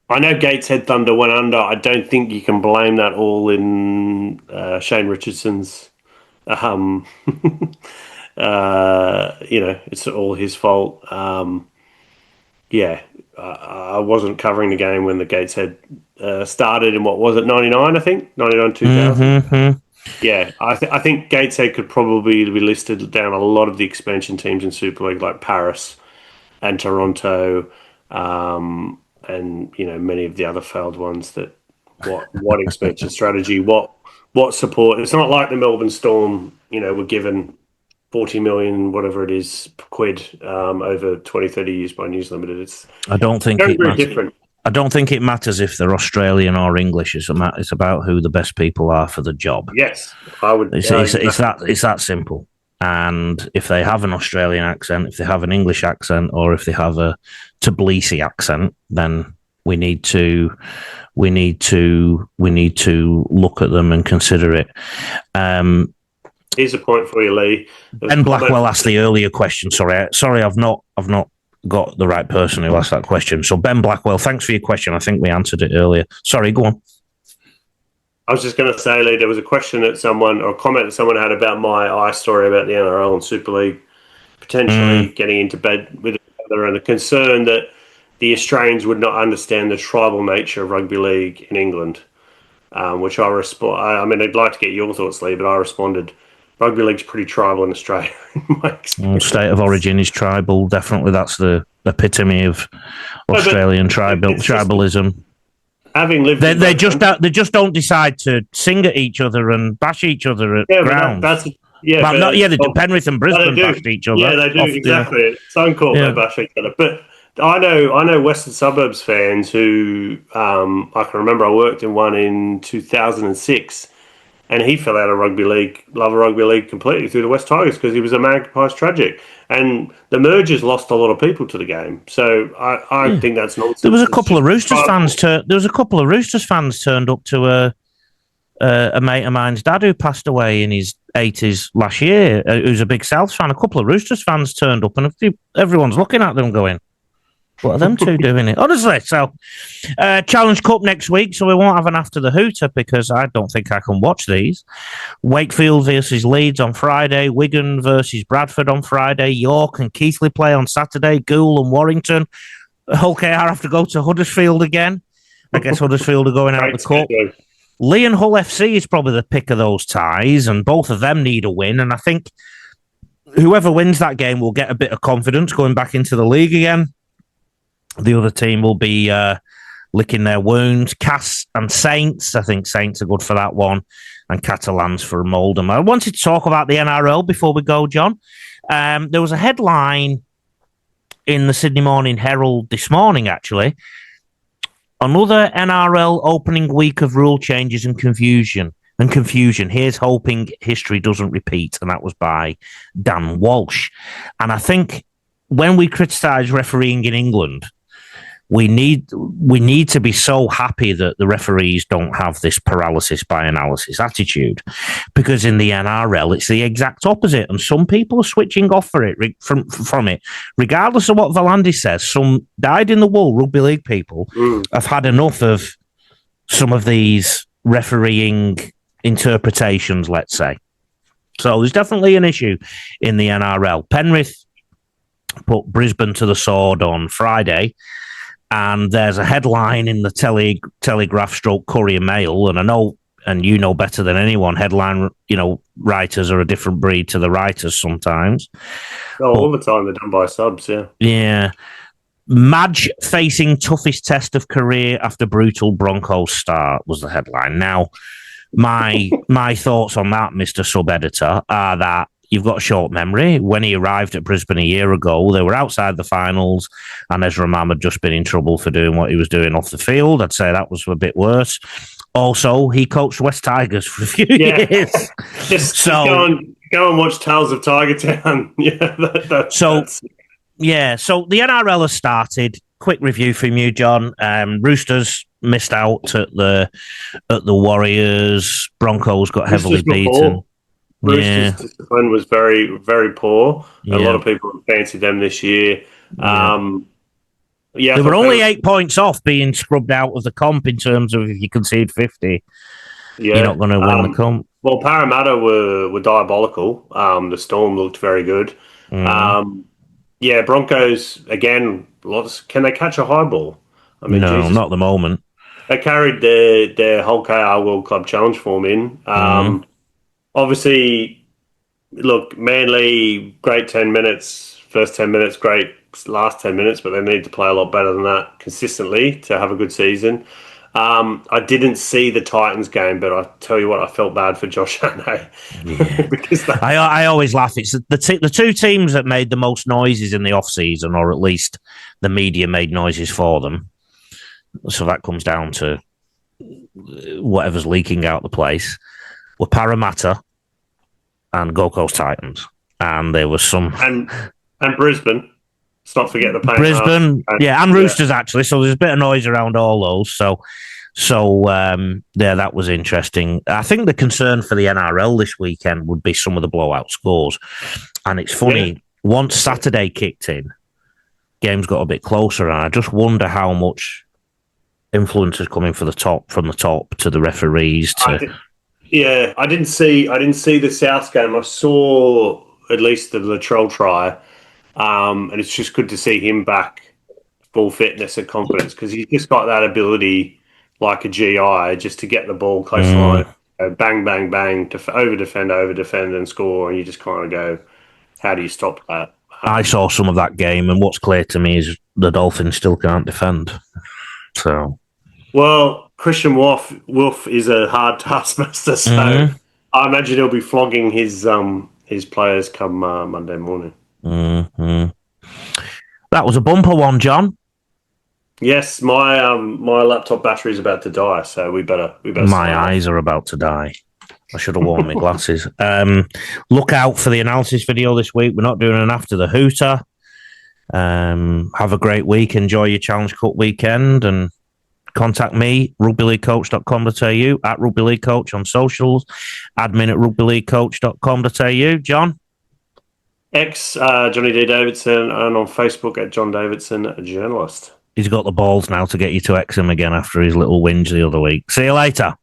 I know Gateshead Thunder went under. I don't think you can blame that all in Shane Richardson's. It's all his fault. I wasn't covering the game when the Gateshead started in, what was it, 99, I think? 99, 2000. Mm-hmm. Yeah, I think Gateshead could probably be listed down a lot of the expansion teams in Super League, like Paris and Toronto, and many of the other failed ones that what expansion strategy, what support. It's not like the Melbourne Storm, were given 40 million, whatever it is, quid over 20, 30 years by News Limited. It's I don't think very, it very matters. different. I don't think it matters if they're Australian or English. It's about who the best people are for the job. Yes, I would. It's that simple. And if they have an Australian accent, if they have an English accent, or if they have a Tbilisi accent, then we need to look at them and consider it. Here's a point for you, Lee. Ben Blackwell asked the earlier question. Sorry, I've not got the right person who asked that question. So Ben Blackwell, thanks for your question. I think we answered it earlier. Sorry, go on. I was just going to say, Lee, there was a question that a comment that someone had about my story about the NRL and Super League potentially getting into bed with each other, and a concern that the Australians would not understand the tribal nature of rugby league in England, which I respond. I mean, I'd like to get your thoughts, Lee, but I responded, rugby league's pretty tribal in Australia, in my experience. State of origin is tribal. Definitely, that's the epitome of Australian tribalism. Having lived, they just don't decide to sing at each other and bash each other at grounds. Penrith and Brisbane bashed each other. Yeah, they do exactly. It's uncalled they bash each other. But I know Western Suburbs fans who I can remember. I worked in one in 2006. And he fell out of rugby league completely through the West Tigers because he was a Magpies tragic. And the mergers lost a lot of people to the game. So I think that's nonsense. There was a couple of Roosters fans turned up to a mate of mine's dad who passed away in his 80s last year, who's a big South fan. A couple of Roosters fans turned up, and everyone's looking at them going, what are them two doing it? Honestly, so Challenge Cup next week, so we won't have an After the Hooter because I don't think I can watch these. Wakefield versus Leeds on Friday, Wigan versus Bradford on Friday, York and Keighley play on Saturday, Goole and Warrington. Hull KR have to go to Huddersfield again. I guess Huddersfield are going out of the cup. Leigh and Hull FC is probably the pick of those ties, and both of them need a win, and I think whoever wins that game will get a bit of confidence going back into the league again. The other team will be licking their wounds. Cass and Saints. I think Saints are good for that one. And Catalans for Moldham. I wanted to talk about the NRL before we go, John. There was a headline in the Sydney Morning Herald this morning, actually. Another NRL opening week of rule changes and confusion. Here's hoping history doesn't repeat. And that was by Dan Walsh. And I think when we criticise refereeing in England, we need to be so happy that the referees don't have this paralysis by analysis attitude, because in the NRL it's the exact opposite, and some people are switching off from it, regardless of what Volandis says. Some dyed-in-the-wool rugby league people have had enough of some of these refereeing interpretations, let's say. So there's definitely an issue in the NRL. Penrith put Brisbane to the sword on Friday, and there's a headline in the Telegraph / Courier Mail, and I know, and you know better than anyone, headline, writers are a different breed to the writers sometimes. All the time they're done by subs, yeah. Yeah. Madge facing toughest test of career after brutal Broncos start was the headline. Now, my thoughts on that, Mr. Sub-Editor, are that you've got a short memory. When he arrived at Brisbane a year ago, they were outside the finals, and Ezra Mam had just been in trouble for doing what he was doing off the field. I'd say that was a bit worse. Also, he coached West Tigers for a few years. Just go and watch Tales of Tiger Town. So the NRL has started. Quick review from you, John. Roosters missed out at the Warriors. Broncos got heavily beaten. Roosters' discipline was very, very poor. Yeah. A lot of people fancied them this year. They were only 8 points off being scrubbed out of the comp in terms of if you concede 50, you're not going to win the comp. Well, Parramatta were diabolical. The Storm looked very good. Broncos, again, can they catch a high ball? I mean, no, not at the moment. They carried their whole KR World Club Challenge form in. Obviously, look, Manly, great 10 minutes, first 10 minutes, great last 10 minutes, but they need to play a lot better than that consistently to have a good season. I didn't see the Titans game, but I tell you what, I felt bad for Josh Hannay. Yeah. Because I always laugh. It's the two teams that made the most noises in the off season, or at least the media made noises for them. So that comes down to whatever's leaking out the place. Were Parramatta and Gold Coast Titans, and there was some and Brisbane. Let's not forget the pain. Brisbane, and Roosters actually. So there's a bit of noise around all those. So that was interesting. I think the concern for the NRL this weekend would be some of the blowout scores, and it's funny. Once Saturday kicked in, games got a bit closer, and I just wonder how much influence is coming from the top to the referees. I didn't see the South game. I saw at least the Latrell try. And it's just good to see him back full fitness and confidence, because he's just got that ability, like a GI, just to get the ball close to line, bang, bang, bang, to over defend, and score. And you just kind of go, how do you stop that? I saw some of that game, and what's clear to me is the Dolphins still can't defend. So, well, Christian Wolf is a hard taskmaster, so I imagine he'll be flogging his players come Monday morning. Mm-hmm. That was a bumper one, John. Yes, my laptop battery is about to die, so we better. My eyes are about to die. I should have worn my glasses. Look out for the analysis video this week. We're not doing an after the hooter. Have a great week. Enjoy your Challenge Cup weekend, and contact me, rugbyleaguecoach.com.au, at rugbyleaguecoach on socials, admin at rugbyleaguecoach.com.au. John? Johnny D. Davidson, and on Facebook at John Davidson, a journalist. He's got the balls now to get you to X him again after his little whinge the other week. See you later.